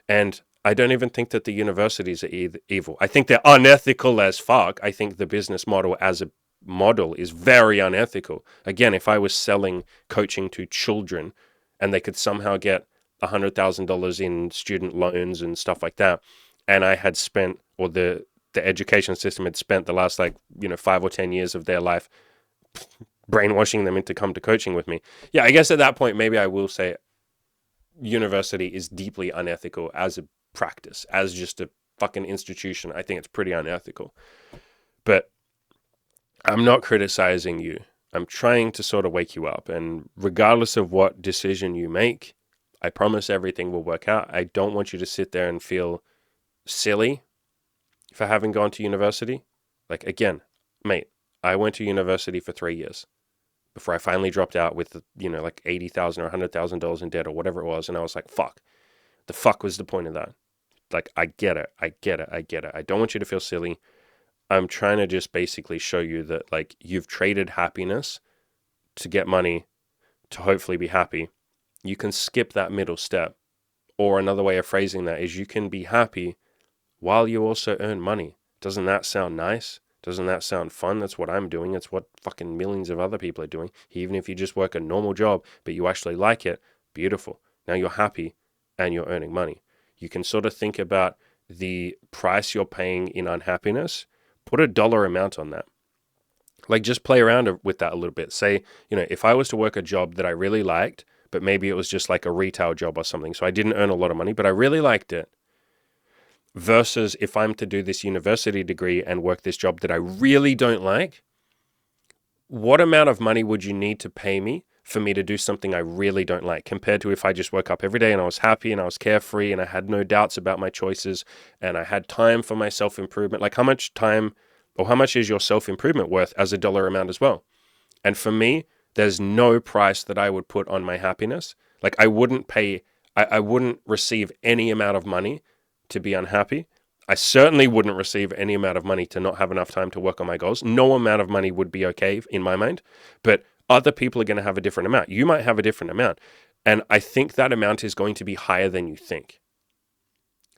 [SPEAKER 1] And I don't even think that the universities are evil. I think they're unethical as fuck. I think the business model as a model is very unethical. Again, if I was selling coaching to children and they could somehow get $100,000 in student loans and stuff like that, and I had spent, or the education system had spent the last 5 or 10 years of their life brainwashing them into come to coaching with me. Yeah, I guess at that point, maybe I will say university is deeply unethical as a practice, as just a fucking institution. I think it's pretty unethical. But I'm not criticizing you. I'm trying to sort of wake you up. And regardless of what decision you make, I promise everything will work out. I don't want you to sit there and feel silly for having gone to university. Like, again, mate, I went to university for 3 years before I finally dropped out with, like $80,000 or $100,000 in debt or whatever it was. And I was like, fuck. The fuck was the point of that? Like, I get it. I don't want you to feel silly. I'm trying to just basically show you that, like, you've traded happiness to get money to hopefully be happy. You can skip that middle step. Or another way of phrasing that is you can be happy while you also earn money. Doesn't that sound nice? Doesn't that sound fun? That's what I'm doing. It's what fucking millions of other people are doing. Even if you just work a normal job, but you actually like it, beautiful. Now you're happy and you're earning money. You can sort of think about the price you're paying in unhappiness. Put a dollar amount on that. Like, just play around with that a little bit. Say, if I was to work a job that I really liked, but maybe it was just like a retail job or something, so I didn't earn a lot of money, but I really liked it, versus if I'm to do this university degree and work this job that I really don't like, what amount of money would you need to pay me for me to do something I really don't like, compared to if I just woke up every day and I was happy and I was carefree and I had no doubts about my choices and I had time for my self-improvement? Like, how much time or how much is your self-improvement worth as a dollar amount as well? And for me, there's no price that I would put on my happiness. Like, I wouldn't receive any amount of money to be unhappy. I certainly wouldn't receive any amount of money to not have enough time to work on my goals. No amount of money would be okay in my mind, but other people are going to have a different amount. You might have a different amount. And I think that amount is going to be higher than you think.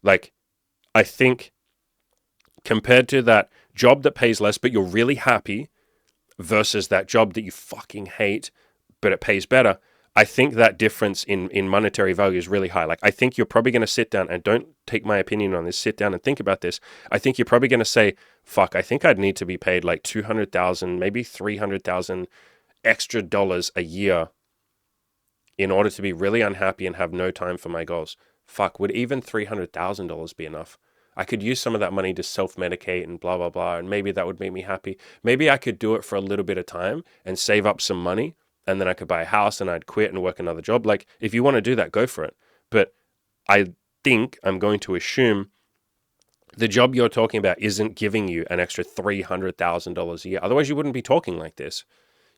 [SPEAKER 1] Like, I think compared to that job that pays less, but you're really happy, versus that job that you fucking hate, but it pays better, I think that difference in monetary value is really high. Like, I think you're probably going to sit down, and don't take my opinion on this, sit down and think about this. I think you're probably going to say, fuck, I think I'd need to be paid like $200,000, maybe $300,000 extra dollars a year in order to be really unhappy and have no time for my goals. Fuck, would even $300,000 be enough? I could use some of that money to self-medicate and blah, blah, blah, and maybe that would make me happy. Maybe I could do it for a little bit of time and save up some money, and then I could buy a house and I'd quit and work another job. Like, if you want to do that, go for it. But I think I'm going to assume the job you're talking about isn't giving you an extra $300,000 a year. Otherwise, you wouldn't be talking like this.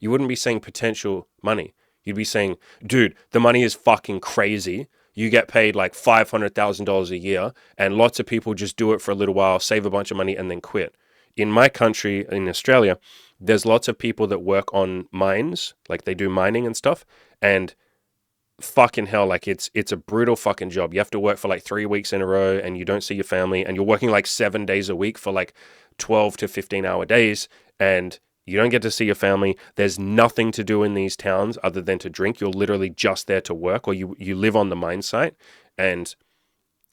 [SPEAKER 1] You wouldn't be saying potential money. You'd be saying, dude, the money is fucking crazy. You get paid like $500,000 a year, and lots of people just do it for a little while, save a bunch of money, and then quit. In my country, in Australia, there's lots of people that work on mines, like they do mining and stuff, and fucking hell, like it's a brutal fucking job. You have to work for like 3 weeks in a row, and you don't see your family, and you're working like 7 days a week for like 12 to 15-hour days, and you don't get to see your family. There's nothing to do in these towns other than to drink. You're literally just there to work, or you live on the mine site, and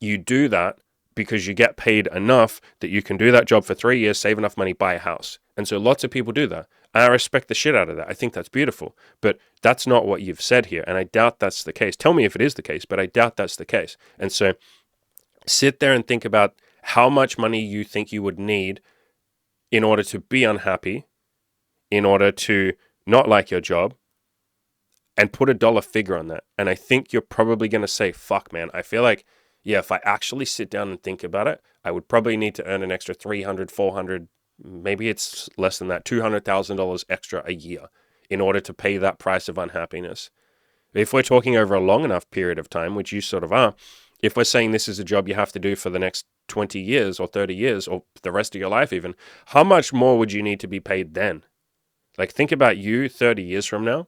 [SPEAKER 1] you do that because you get paid enough that you can do that job for 3 years, save enough money, buy a house. And so lots of people do that. I respect the shit out of that. I think that's beautiful. But that's not what you've said here. And I doubt that's the case. Tell me if it is the case, but I doubt that's the case. And so sit there and think about how much money you think you would need in order to be unhappy, in order to not like your job, and put a dollar figure on that. And I think you're probably going to say, fuck, man, I feel like, yeah, if I actually sit down and think about it, I would probably need to earn an extra 300, 400, maybe it's less than that, $200,000 extra a year in order to pay that price of unhappiness. If we're talking over a long enough period of time, which you sort of are, if we're saying this is a job you have to do for the next 20 years or 30 years or the rest of your life even, how much more would you need to be paid then? Like, think about you 30 years from now,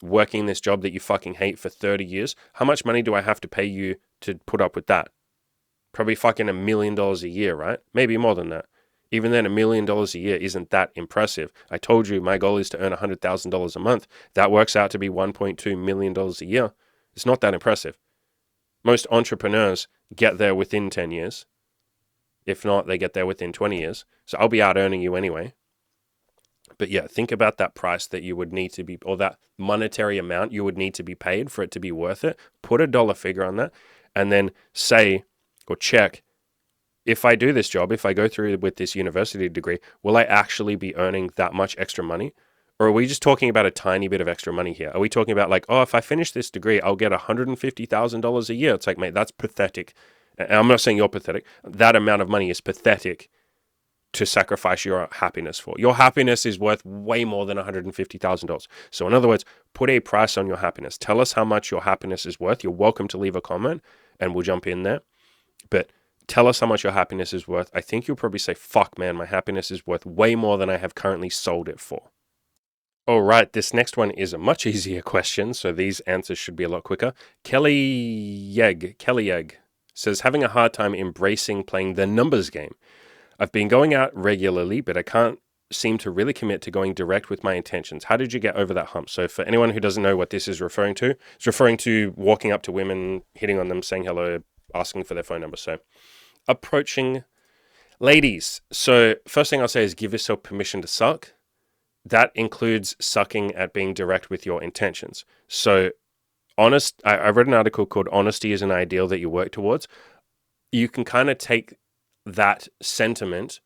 [SPEAKER 1] working this job that you fucking hate for 30 years. How much money do I have to pay you to put up with that? Probably fucking $1 million a year, right? Maybe more than that. Even then, $1 million a year isn't that impressive. I told you my goal is to earn $100,000 a month. That works out to be $1.2 million a year. It's not that impressive. Most entrepreneurs get there within 10 years. If not, they get there within 20 years. So I'll be out earning you anyway. But yeah, think about that price that you would need to be, or that monetary amount you would need to be paid for it to be worth it. Put a dollar figure on that and then say or check, if I do this job, if I go through with this university degree, will I actually be earning that much extra money? Or are we just talking about a tiny bit of extra money here? Are we talking about like, oh, if I finish this degree, I'll get $150,000 a year? It's like, mate, that's pathetic. And I'm not saying you're pathetic. That amount of money is pathetic to sacrifice your happiness for. Your happiness is worth way more than $150,000. So in other words, put a price on your happiness. Tell us how much your happiness is worth. You're welcome to leave a comment and we'll jump in there. But tell us how much your happiness is worth. I think you'll probably say, fuck man, my happiness is worth way more than I have currently sold it for. All right, this next one is a much easier question, so these answers should be a lot quicker. Kelly Yegg says, having a hard time embracing playing the numbers game. I've been going out regularly, but I can't seem to really commit to going direct with my intentions. How did you get over that hump? So for anyone who doesn't know what this is referring to, it's referring to walking up to women, hitting on them, saying hello, asking for their phone number. So approaching ladies. So first thing I'll say is give yourself permission to suck. That includes sucking at being direct with your intentions. So I read an article called Honesty is an Ideal That You Work Towards. You can kind of take that sentiment,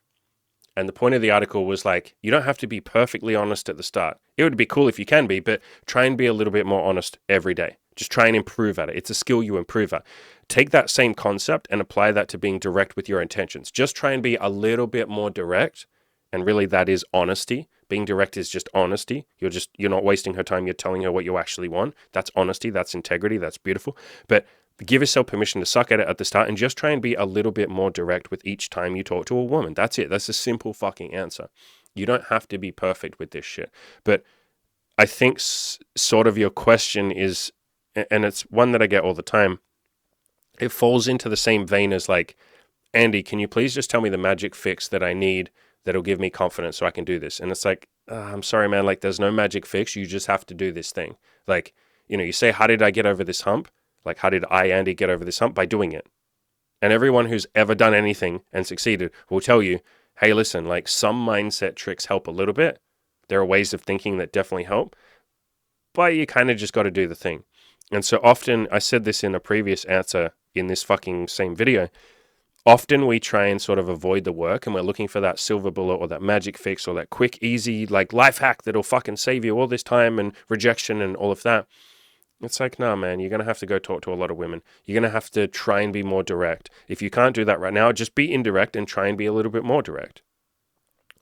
[SPEAKER 1] and the point of the article was like, you don't have to be perfectly honest at the start. It would be cool if you can be, but try and be a little bit more honest every day. Just try and improve at it. It's a skill you improve at. Take that same concept and apply that to being direct with your intentions. Just try and be a little bit more direct. And really that is honesty. Being direct is just honesty. You're not wasting her time. You're telling her what you actually want. That's honesty. That's integrity. That's beautiful. But give yourself permission to suck at it at the start and just try and be a little bit more direct with each time you talk to a woman. That's it. That's a simple fucking answer. You don't have to be perfect with this shit. But I think sort of your question is, and it's one that I get all the time, it falls into the same vein as like, Andy, can you please just tell me the magic fix that I need that'll give me confidence so I can do this? And it's like, I'm sorry, man, like there's no magic fix. You just have to do this thing. Like, you say, how did I get over this hump? Like, how did I, Andy, get over this hump? By doing it. And everyone who's ever done anything and succeeded will tell you, hey, listen, like some mindset tricks help a little bit. There are ways of thinking that definitely help, but you kind of just got to do the thing. And so often, I said this in a previous answer in this fucking same video, often we try and sort of avoid the work and we're looking for that silver bullet or that magic fix or that quick, easy, like life hack that'll fucking save you all this time and rejection and all of that. It's like, nah, man, you're going to have to go talk to a lot of women. You're going to have to try and be more direct. If you can't do that right now, just be indirect and try and be a little bit more direct.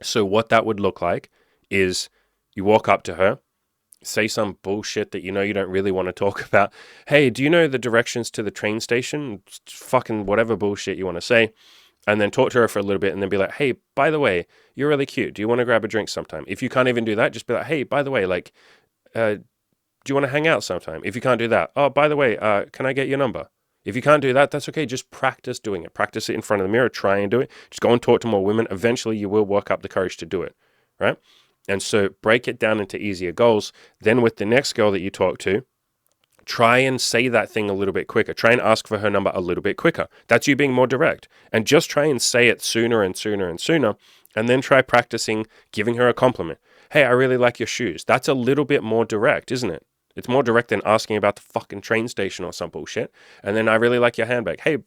[SPEAKER 1] So what that would look like is you walk up to her, say some bullshit that you don't really want to talk about. Hey, do you know the directions to the train station? Fucking whatever bullshit you want to say. And then talk to her for a little bit and then be like, hey, by the way, you're really cute. Do you want to grab a drink sometime? If you can't even do that, just be like, hey, by the way, like, do you want to hang out sometime? If you can't do that, oh, by the way, can I get your number? If you can't do that, that's okay. Just practice doing it. Practice it in front of the mirror. Try and do it. Just go and talk to more women. Eventually, you will work up the courage to do it, right? And so break it down into easier goals. Then with the next girl that you talk to, try and say that thing a little bit quicker. Try and ask for her number a little bit quicker. That's you being more direct. And just try and say it sooner and sooner and sooner. And then try practicing giving her a compliment. Hey, I really like your shoes. That's a little bit more direct, isn't it? It's more direct than asking about the fucking train station or some bullshit. And then I really like your handbag. Hey,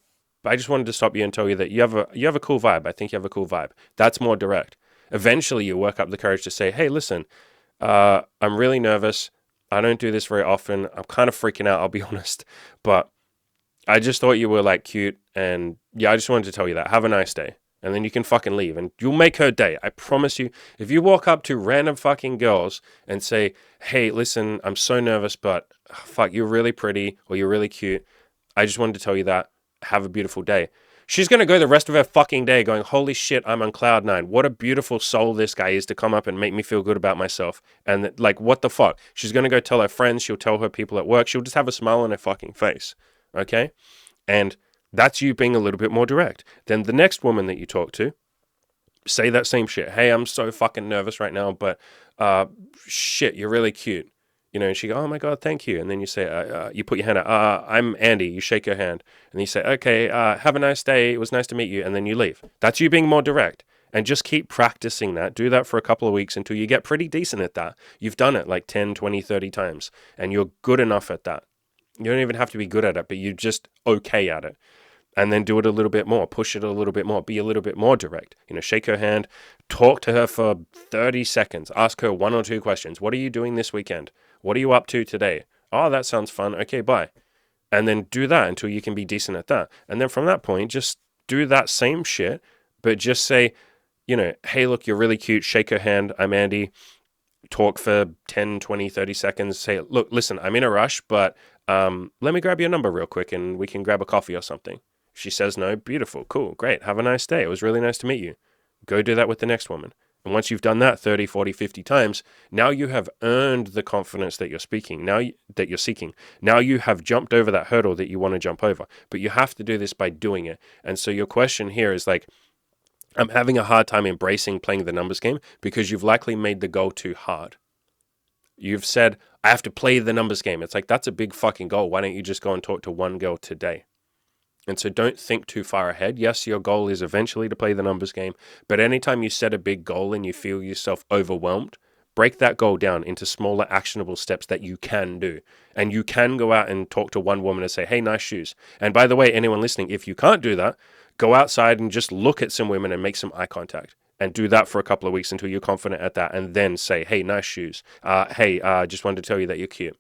[SPEAKER 1] I just wanted to stop you and tell you that you have a cool vibe. I think you have a cool vibe. That's more direct. Eventually, you work up the courage to say, hey, listen, I'm really nervous. I don't do this very often. I'm kind of freaking out, I'll be honest. But I just thought you were like cute. And yeah, I just wanted to tell you that. Have a nice day. And then you can fucking leave and you'll make her day. I promise you. If you walk up to random fucking girls and say, hey, listen, I'm so nervous, but fuck, you're really pretty or you're really cute. I just wanted to tell you that. Have a beautiful day. She's going to go the rest of her fucking day going, holy shit, I'm on cloud nine. What a beautiful soul this guy is to come up and make me feel good about myself. And like, what the fuck? She's going to go tell her friends. She'll tell her people at work. She'll just have a smile on her fucking face. Okay? And that's you being a little bit more direct. Then the next woman that you talk to, say that same shit. Hey, I'm so fucking nervous right now, but shit, you're really cute. You know, and she go, oh my God, thank you. And then you say, you put your hand out, I'm Andy. You shake her hand. And you say, okay, have a nice day. It was nice to meet you. And then you leave. That's you being more direct. And just keep practicing that. Do that for a couple of weeks until you get pretty decent at that. You've done it like 10, 20, 30 times. And you're good enough at that. You don't even have to be good at it, but you're just okay at it. And then do it a little bit more, push it a little bit more, be a little bit more direct. You know, shake her hand, talk to her for 30 seconds, ask her 1 or 2 questions. What are you doing this weekend? What are you up to today? Oh, that sounds fun. Okay, bye. And then do that until you can be decent at that. And then from that point, just do that same shit, but just say, you know, hey, look, you're really cute. Shake her hand. I'm Andy. Talk for 10, 20, 30 seconds. Say, look, listen, I'm in a rush, but let me grab your number real quick and we can grab a coffee or something. She says no. Beautiful. Cool. Great. Have a nice day. It was really nice to meet you. Go do that with the next woman. And once you've done that 30, 40, 50 times, now you have earned the confidence that you're speaking, that you're seeking. Now you have jumped over that hurdle that you want to jump over. But you have to do this by doing it. And so your question here is like, I'm having a hard time embracing playing the numbers game because you've likely made the goal too hard. You've said, I have to play the numbers game. It's like, that's a big fucking goal. Why don't you just go and talk to one girl today? And so don't think too far ahead. Yes, your goal is eventually to play the numbers game, but anytime you set a big goal and you feel yourself overwhelmed, break that goal down into smaller actionable steps that you can do. And you can go out and talk to one woman and say, hey, nice shoes. And by the way, anyone listening, if you can't do that, go outside and just look at some women and make some eye contact. And do that for a couple of weeks until you're confident at that. And then say, hey, nice shoes. Just wanted to tell you that you're cute.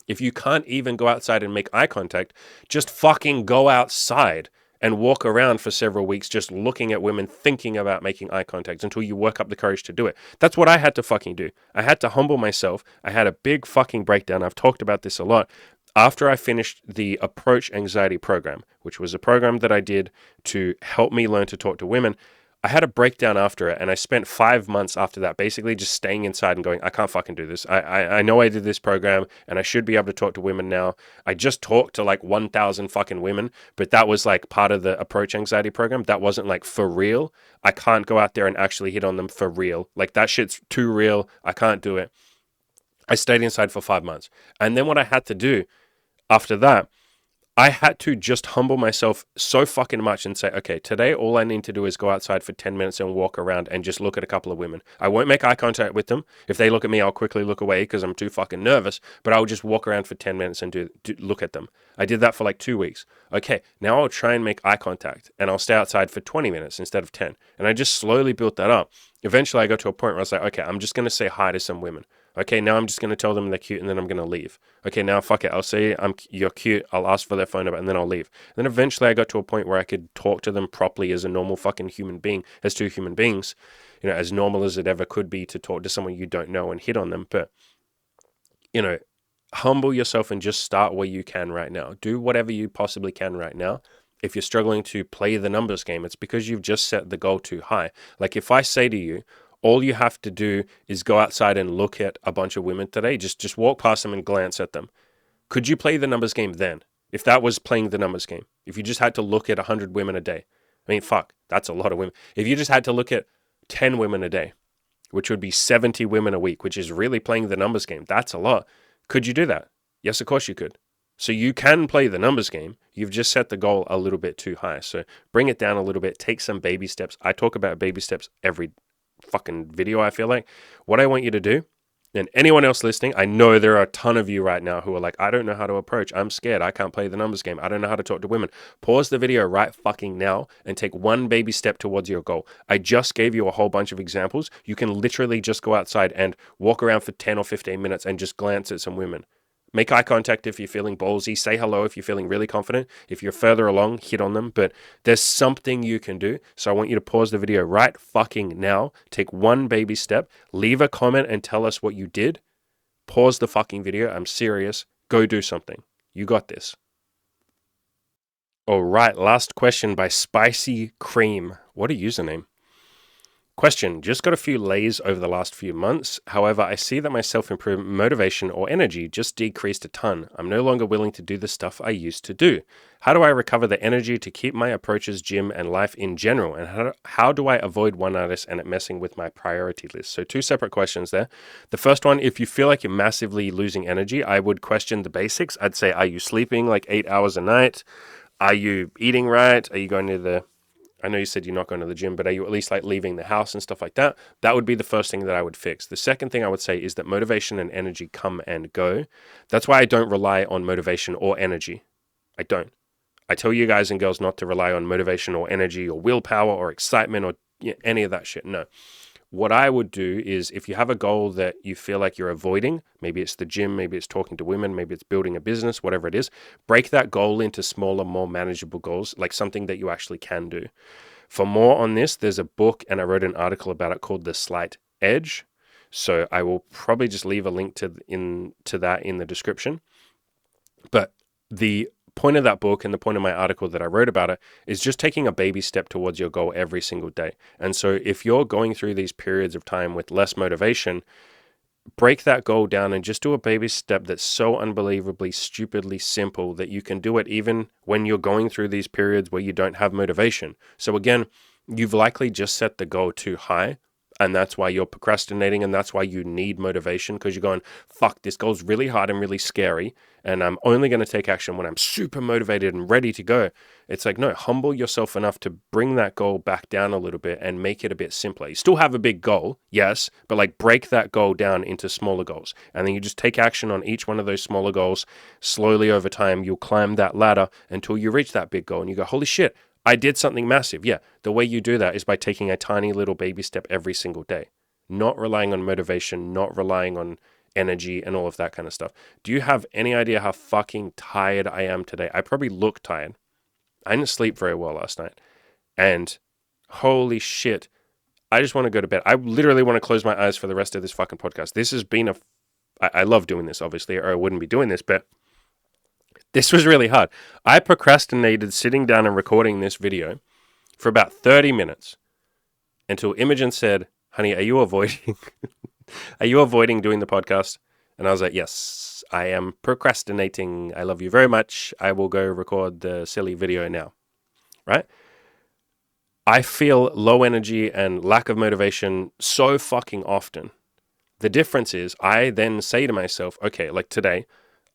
[SPEAKER 1] If you can't even go outside and make eye contact, just fucking go outside and walk around for several weeks just looking at women, thinking about making eye contact until you work up the courage to do it. That's what I had to fucking do. I had to humble myself. I had a big fucking breakdown. I've talked about this a lot. After I finished the Approach Anxiety program, which was a program that I did to help me learn to talk to women, I had a breakdown after it, and I spent 5 months after that basically just staying inside and going, I can't fucking do this. I know I did this program, and I should be able to talk to women now. I just talked to like 1,000 fucking women, but that was like part of the Approach Anxiety program. That wasn't like for real. I can't go out there and actually hit on them for real. Like that shit's too real. I can't do it. I stayed inside for 5 months. And then what I had to do after that, I had to just humble myself so fucking much and say, okay, today all I need to do is go outside for 10 minutes and walk around and just look at a couple of women. I won't make eye contact with them. If they look at me, I'll quickly look away because I'm too fucking nervous, but I'll just walk around for 10 minutes and look at them. I did that for like 2 weeks. Okay, now I'll try and make eye contact and I'll stay outside for 20 minutes instead of 10. And I just slowly built that up. Eventually I got to a point where I was like, okay, I'm just going to say hi to some women. Okay, now I'm just going to tell them they're cute and then I'm going to leave. Okay, now fuck it. I'll say you're cute. I'll ask for their phone number and then I'll leave. And then eventually I got to a point where I could talk to them properly as a normal fucking human being, as two human beings, you know, as normal as it ever could be to talk to someone you don't know and hit on them. But, you know, humble yourself and just start where you can right now. Do whatever you possibly can right now. If you're struggling to play the numbers game, it's because you've just set the goal too high. Like if I say to you, all you have to do is go outside and look at a bunch of women today. Just walk past them and glance at them. Could you play the numbers game then? If that was playing the numbers game. If you just had to look at 100 women a day. I mean, fuck, that's a lot of women. If you just had to look at 10 women a day, which would be 70 women a week, which is really playing the numbers game. That's a lot. Could you do that? Yes, of course you could. So you can play the numbers game. You've just set the goal a little bit too high. So bring it down a little bit. Take some baby steps. I talk about baby steps every fucking video, I feel like. What I want you to do, and anyone else listening, I know there are a ton of you right now who are like, I don't know how to approach. I'm scared. I can't play the numbers game. I don't know how to talk to women. Pause the video right fucking now and take one baby step towards your goal. I just gave you a whole bunch of examples. You can literally just go outside and walk around for 10 or 15 minutes and just glance at some women. Make eye contact if you're feeling ballsy. Say hello if you're feeling really confident. If you're further along, hit on them. But there's something you can do. So I want you to pause the video right fucking now. Take one baby step. Leave a comment and tell us what you did. Pause the fucking video. I'm serious. Go do something. You got this. All right. Last question by Spicy Cream. What a username. Question, just got a few lays over the last few months. However, I see that my self-improvement motivation or energy just decreased a ton. I'm no longer willing to do the stuff I used to do. How do I recover the energy to keep my approaches, gym, and life in general? And how do I avoid one-artist and it messing with my priority list? So 2 separate questions there. The first one, if you feel like you're massively losing energy, I would question the basics. I'd say, are you sleeping like 8 hours a night? Are you eating right? Are you going to the... I know you said you're not going to the gym, but are you at least like leaving the house and stuff like that? That would be the first thing that I would fix. The second thing I would say is that motivation and energy come and go. That's why I don't rely on motivation or energy. I don't. I tell you guys and girls not to rely on motivation or energy or willpower or excitement or any of that shit. No. What I would do is if you have a goal that you feel like you're avoiding, maybe it's the gym, maybe it's talking to women, maybe it's building a business, whatever it is, break that goal into smaller, more manageable goals, like something that you actually can do. For more on this, there's a book and I wrote an article about it called The Slight Edge. So I will probably just leave a link to that in the description. But the point of that book and the point of my article that I wrote about it is just taking a baby step towards your goal every single day. And so if you're going through these periods of time with less motivation, break that goal down and just do a baby step that's so unbelievably, stupidly simple that you can do it even when you're going through these periods where you don't have motivation. So again, you've likely just set the goal too high. And that's why you're procrastinating, and that's why you need motivation, because you're going, fuck, this goal's really hard and really scary, and I'm only going to take action when I'm super motivated and ready to go. It's like, no, humble yourself enough to bring that goal back down a little bit and make it a bit simpler. You still have a big goal, yes, but like break that goal down into smaller goals. And then you just take action on each one of those smaller goals. Slowly over time, you'll climb that ladder until you reach that big goal, and you go, holy shit, I did something massive. Yeah, the way you do that is by taking a tiny little baby step every single day, not relying on motivation, not relying on energy and all of that kind of stuff. Do you have any idea how fucking tired I am today? I probably look tired. I didn't sleep very well last night. And holy shit, I just want to go to bed. I literally want to close my eyes for the rest of this fucking podcast. This has been I love doing this, obviously, or I wouldn't be doing this, but this was really hard. I procrastinated sitting down and recording this video for about 30 minutes until Imogen said, honey, are you avoiding doing the podcast? And I was like, yes, I am procrastinating. I love you very much. I will go record the silly video now. Right? I feel low energy and lack of motivation so fucking often. The difference is I then say to myself, okay, like today,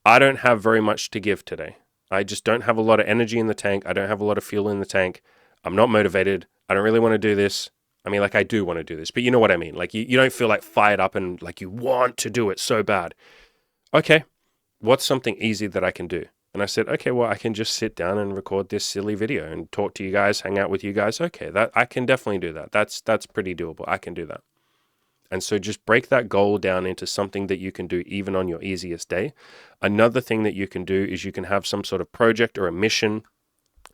[SPEAKER 1] I don't have very much to give today. I just don't have a lot of energy in the tank. I don't have a lot of fuel in the tank. I'm not motivated. I don't really want to do this. I mean, like I do want to do this, but you know what I mean? Like you don't feel like fired up and like you want to do it so bad. Okay, what's something easy that I can do? And I said, okay, well, I can just sit down and record this silly video and talk to you guys, hang out with you guys. Okay, that I can definitely do that. That's pretty doable. I can do that. And so just break that goal down into something that you can do even on your easiest day. Another thing that you can do is you can have some sort of project or a mission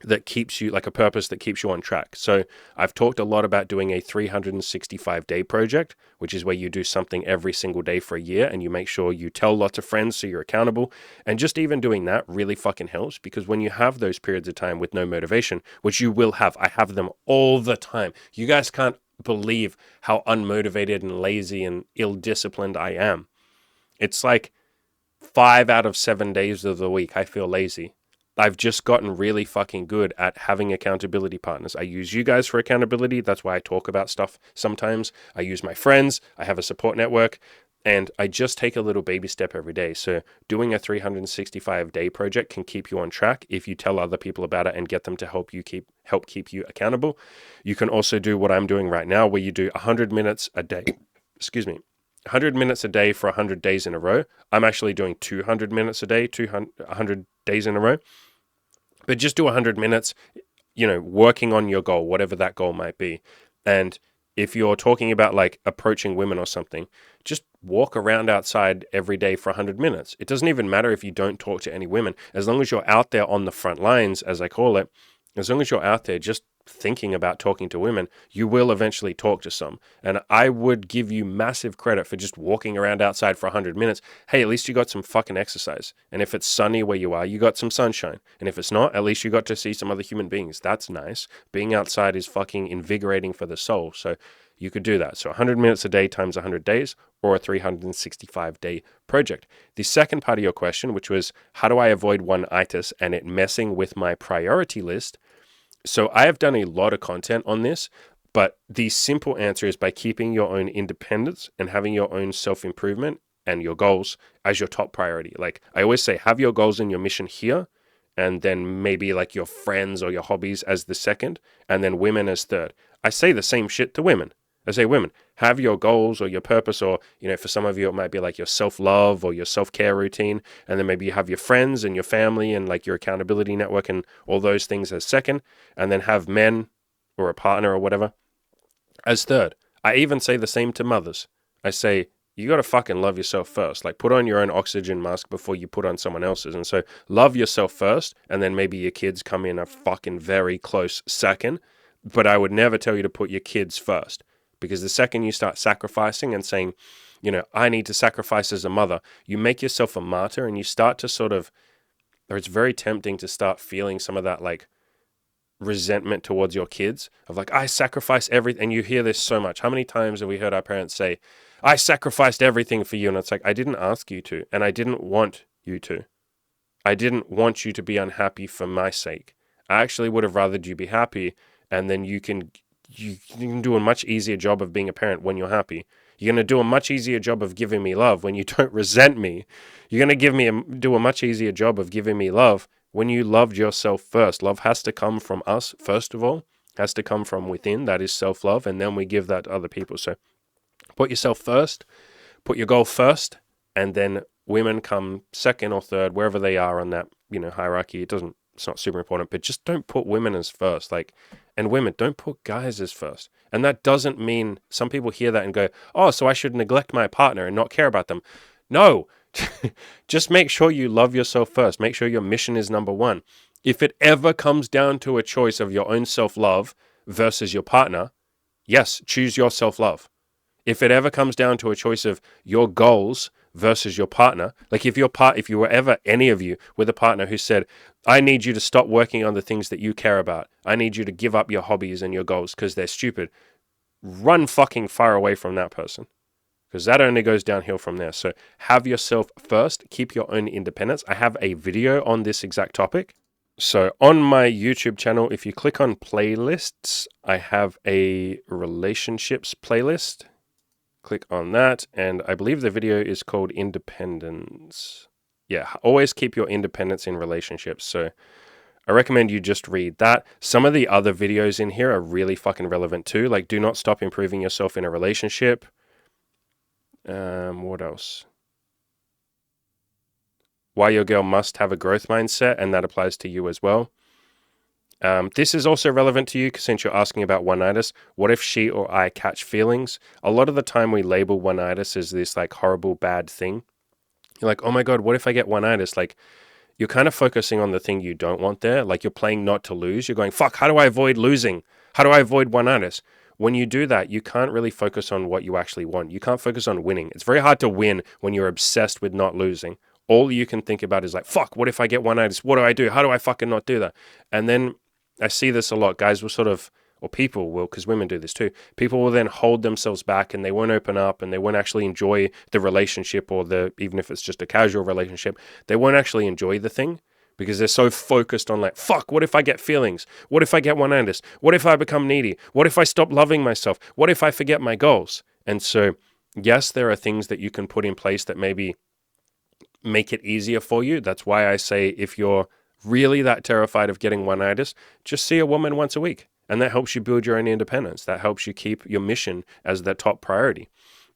[SPEAKER 1] that keeps you, like a purpose that keeps you on track. So I've talked a lot about doing a 365-day project, which is where you do something every single day for a year and you make sure you tell lots of friends so you're accountable. And just even doing that really fucking helps, because when you have those periods of time with no motivation, which you will have, I have them all the time. You guys can't believe how unmotivated and lazy and ill-disciplined I am. It's like 5 out of 7 days of the week I feel lazy. I've just gotten really fucking good at having accountability partners. I use you guys for accountability. That's why I talk about stuff sometimes. I use my friends. I have a support network. And I just take a little baby step every day. So doing a 365-day project can keep you on track if you tell other people about it and get them to help keep you accountable. You can also do what I'm doing right now, where you do 100 minutes a day. 100 minutes a day for 100 days in a row. I'm actually doing 200 minutes a day, 100 days in a row. But just do 100 minutes, working on your goal, whatever that goal might be. And if you're talking about like approaching women or something, just walk around outside every day for 100 minutes. It doesn't even matter if you don't talk to any women. As long as you're out there on the front lines, as I call it, as long as you're out there just thinking about talking to women, you will eventually talk to some. And I would give you massive credit for just walking around outside for 100 minutes. Hey, at least you got some fucking exercise. And if it's sunny where you are, you got some sunshine. And if it's not, at least you got to see some other human beings. That's nice. Being outside is fucking invigorating for the soul. So you could do that. So 100 minutes a day times 100 days, or a 365-day project. The second part of your question, which was, how do I avoid one-itis and it messing with my priority list? So I have done a lot of content on this, but the simple answer is by keeping your own independence and having your own self-improvement and your goals as your top priority. Like I always say, have your goals and your mission here, and then maybe like your friends or your hobbies as the second, and then women as third. I say the same shit to women. I say, women, have your goals or your purpose, or, for some of you, it might be like your self-love or your self-care routine. And then maybe you have your friends and your family and like your accountability network and all those things as second. And then have men or a partner or whatever as third. I even say the same to mothers. I say, you got to fucking love yourself first. Like put on your own oxygen mask before you put on someone else's. And so love yourself first. And then maybe your kids come in a fucking very close second. But I would never tell you to put your kids first. Because the second you start sacrificing and saying, I need to sacrifice as a mother, you make yourself a martyr and you start to or it's very tempting to start feeling some of that like resentment towards your kids of like, I sacrifice everything. And you hear this so much. How many times have we heard our parents say, I sacrificed everything for you? And it's like, I didn't ask you to, and I didn't want you to. I didn't want you to be unhappy for my sake. I actually would have rathered you be happy, and then you can do a much easier job of being a parent when you're happy. You're going to do a much easier job of giving me love when you don't resent me. You're going to do a much easier job of giving me love when you loved yourself first. Love has to come from us, first of all. Has to come from within. That is self-love. And then we give that to other people. So put yourself first. Put your goal first. And then women come second or third, wherever they are on that, hierarchy. It's not super important, but just don't put women as first. And women, don't put guys as first. And that doesn't mean, some people hear that and go, oh, so I should neglect my partner and not care about them. No, just make sure you love yourself first. Make sure your mission is number one. If it ever comes down to a choice of your own self-love versus your partner, yes, choose your self-love. If it ever comes down to a choice of your goals versus your partner, like if you were ever, any of you, with a partner who said, I need you to stop working on the things that you care about. I need you to give up your hobbies and your goals because they're stupid. Run fucking far away from that person, because that only goes downhill from there. So have yourself first. Keep your own independence. I have a video on this exact topic. So on my YouTube channel, if you click on playlists, I have a relationships playlist. Click on that, and I believe the video is called Independence. Yeah, always keep your independence in relationships. So I recommend you just read that. Some of the other videos in here are really fucking relevant too. Like, do not stop improving yourself in a relationship. What else? Why your girl must have a growth mindset, and that applies to you as well. This is also relevant to you since you're asking about one-itis. What if she or I catch feelings? A lot of the time we label one-itis as this like horrible bad thing. You're like, oh my God, what if I get one-itis? Like, you're kind of focusing on the thing you don't want there. Like you're playing not to lose. You're going, fuck, how do I avoid losing? How do I avoid one-itis? When you do that, you can't really focus on what you actually want. You can't focus on winning. It's very hard to win when you're obsessed with not losing. All you can think about is like, fuck, what if I get one-itis? What do I do? How do I fucking not do that? And then I see this a lot. Guys will or people will, because women do this too. People will then hold themselves back and they won't open up and they won't actually enjoy the relationship, or even if it's just a casual relationship, they won't actually enjoy the thing because they're so focused on like, fuck, what if I get feelings? What if I get one-itis? What if I become needy? What if I stop loving myself? What if I forget my goals? And so, yes, there are things that you can put in place that maybe make it easier for you. That's why I say if you're really that terrified of getting one-itis, just see a woman once a week. And that helps you build your own independence. That helps you keep your mission as the top priority.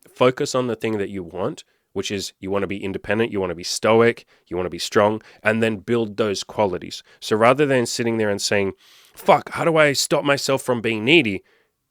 [SPEAKER 1] Focus on the thing that you want, which is you want to be independent, you want to be stoic, you want to be strong, and then build those qualities. So rather than sitting there and saying, fuck, how do I stop myself from being needy?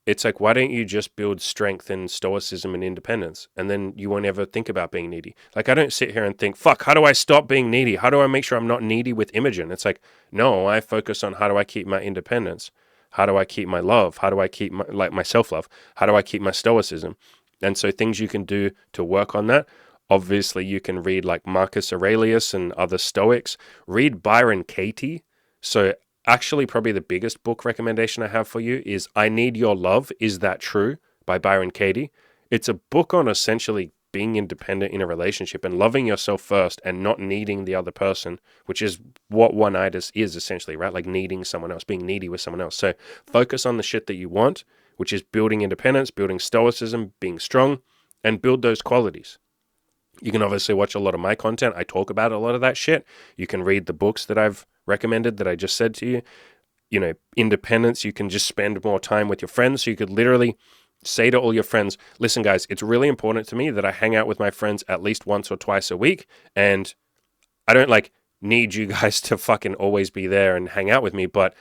[SPEAKER 1] It's like, why don't you just build strength and stoicism and independence? And then you won't ever think about being needy. Like, I don't sit here and think, fuck, how do I stop being needy? How do I make sure I'm not needy with Imogen? It's like, no, I focus on how do I keep my independence? How do I keep my love? How do I keep my self-love? How do I keep my stoicism? And so things you can do to work on that. Obviously, you can read like Marcus Aurelius and other Stoics. Read Byron Katie. So actually, probably the biggest book recommendation I have for you is I Need Your Love, Is That True? By Byron Katie. It's a book on essentially being independent in a relationship and loving yourself first and not needing the other person, which is what one-itis is essentially, right? Like needing someone else, being needy with someone else. So focus on the shit that you want, which is building independence, building stoicism, being strong, and build those qualities. You can obviously watch a lot of my content. I talk about a lot of that shit. You can read the books that I've recommended that I just said to you. You know, independence, you can just spend more time with your friends. So you could literally say to all your friends, listen, guys, it's really important to me that I hang out with my friends at least once or twice a week. And I don't like need you guys to fucking always be there and hang out with me. But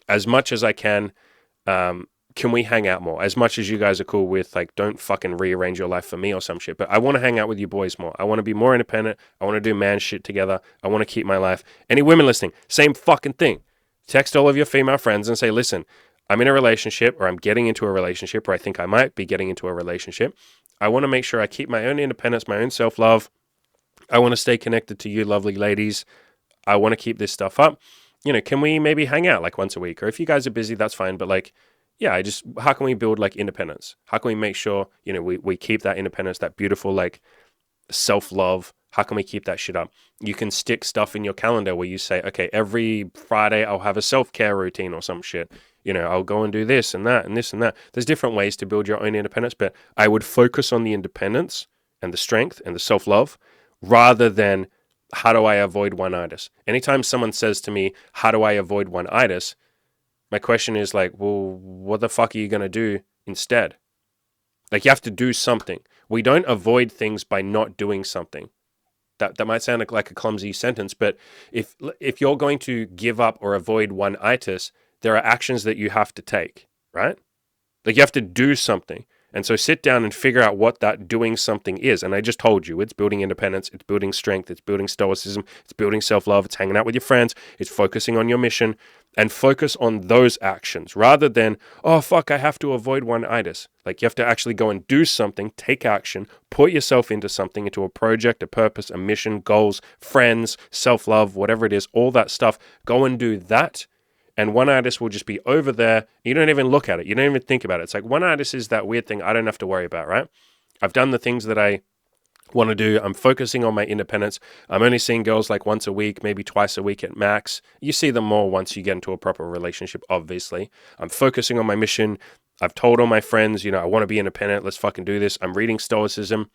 [SPEAKER 1] as much as I can we hang out more? As much as you guys are cool with, like, don't fucking rearrange your life for me or some shit. But I want to hang out with you boys more. I want to be more independent. I want to do man shit together. I want to keep my life. Any women listening, same fucking thing. Text all of your female friends and say, listen, I'm in a relationship or I'm getting into a relationship or I think I might be getting into a relationship. I want to make sure I keep my own independence, my own self-love. I want to stay connected to you lovely ladies. I want to keep this stuff up. You know, can we maybe hang out like once a week? Or if you guys are busy, that's fine. But like, yeah, how can we build like independence? How can we make sure, you know, we keep that independence, that beautiful like self-love? How can we keep that shit up? You can stick stuff in your calendar where you say, okay, every Friday I'll have a self-care routine or some shit. You know, I'll go and do this and that and this and that. There's different ways to build your own independence, but I would focus on the independence and the strength and the self-love rather than how do I avoid one-itis? Anytime someone says to me, how do I avoid one-itis? My question is like, well, what the fuck are you going to do instead? Like, you have to do something. We don't avoid things by not doing something. That might sound like a clumsy sentence, but if you're going to give up or avoid one-itis, there are actions that you have to take, right? Like, you have to do something. And so sit down and figure out what that doing something is. And I just told you, it's building independence, it's building strength, it's building stoicism, it's building self-love, it's hanging out with your friends, it's focusing on your mission, and focus on those actions rather than, oh, fuck, I have to avoid one-itis. Like, you have to actually go and do something, take action, put yourself into something, into a project, a purpose, a mission, goals, friends, self-love, whatever it is, all that stuff. Go and do that. And one-itis will just be over there. You don't even look at it. You don't even think about it. It's like one-itis is that weird thing I don't have to worry about, right? I've done the things that I want to do. I'm focusing on my independence. I'm only seeing girls like once a week, maybe twice a week at max. You see them more once you get into a proper relationship, obviously. I'm focusing on my mission. I've told all my friends, you know, I want to be independent. Let's fucking do this. I'm reading Stoicism.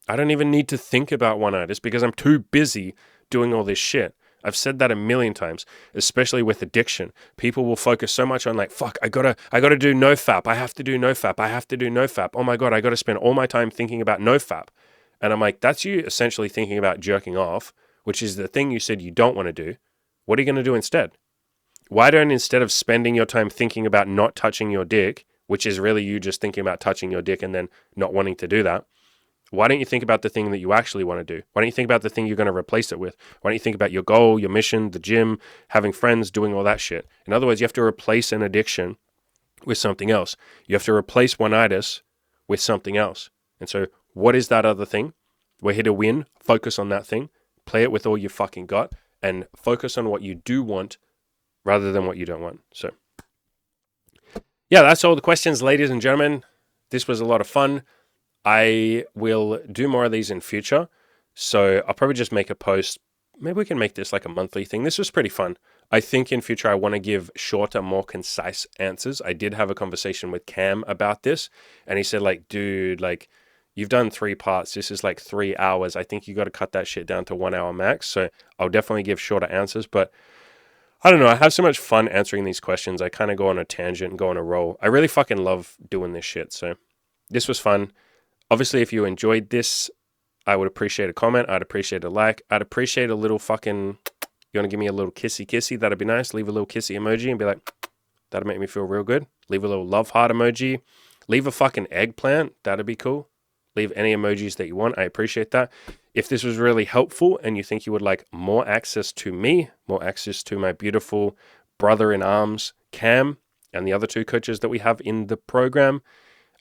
[SPEAKER 1] I don't even need to think about one-itis because I'm too busy doing all this shit. I've said that a million times, especially with addiction. People will focus so much on like, fuck, I gotta do nofap. I have to do nofap. I have to do nofap. Oh my God, I gotta spend all my time thinking about nofap. And I'm like, that's you essentially thinking about jerking off, which is the thing you said you don't want to do. What are you going to do instead? Why don't, instead of spending your time thinking about not touching your dick, which is really you just thinking about touching your dick and then not wanting to do that, why don't you think about the thing that you actually want to do? Why don't you think about the thing you're going to replace it with? Why don't you think about your goal, your mission, the gym, having friends, doing all that shit? In other words, you have to replace an addiction with something else. You have to replace one-itis with something else. And so what is that other thing? We're here to win. Focus on that thing. Play it with all you fucking got and focus on what you do want rather than what you don't want. So yeah, that's all the questions, ladies and gentlemen. This was a lot of fun. I will do more of these in future. So I'll probably just make a post. Maybe we can make this like a monthly thing. This was pretty fun. I think in future I want to give shorter, more concise answers. I did have a conversation with Cam about this, and he said like, dude, like you've done 3 parts. This is like 3 hours. I think you got to cut that shit down to 1 hour max. So I'll definitely give shorter answers, but I don't know. I have so much fun answering these questions. I kind of go on a tangent and go on a roll. I really fucking love doing this shit. So this was fun. Obviously, if you enjoyed this, I would appreciate a comment. I'd appreciate a like. I'd appreciate a little fucking, you want to give me a little kissy? That'd be nice. Leave a little kissy emoji and be like, That'd make me feel real good. Leave a little love heart emoji. Leave a fucking eggplant. That'd be cool. Leave any emojis that you want. I appreciate that. If this was really helpful and you think you would like more access to me, more access to my beautiful brother in arms, Cam, and the other 2 coaches that we have in the program,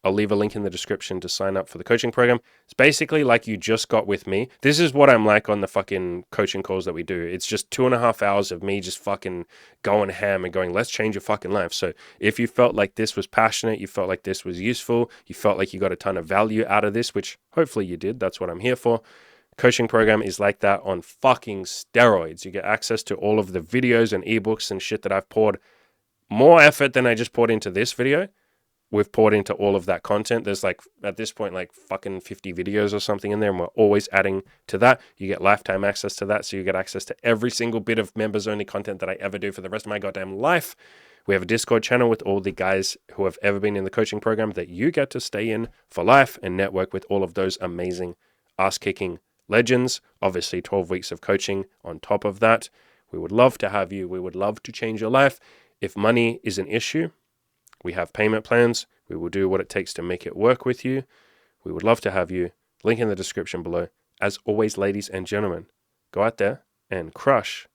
[SPEAKER 1] I'll leave a link in the description to sign up for the coaching program. It's basically like you just got with me. This is what I'm like on the fucking coaching calls that we do. It's just 2.5 hours of me just fucking going ham and going, let's change your fucking life. So if you felt like this was passionate, you felt like this was useful, you felt like you got a ton of value out of this, which hopefully you did. That's what I'm here for. Coaching program is like that on fucking steroids. You get access to all of the videos and ebooks and shit that I've poured more effort than I just poured into this video. We've poured into all of that content. There's like, at this point, like fucking 50 videos or something in there, and we're always adding to that. You get lifetime access to that, so you get access to every single bit of members-only content that I ever do for the rest of my goddamn life. We have a Discord channel with all the guys who have ever been in the coaching program that you get to stay in for life and network with all of those amazing ass-kicking legends. Obviously, 12 weeks of coaching on top of that. We would love to have you. We would love to change your life. If money is an issue, we have payment plans. We will do what it takes to make it work with you. We would love to have you. Link in the description below. As always, ladies and gentlemen, go out there and crush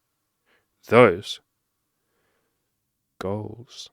[SPEAKER 1] those goals.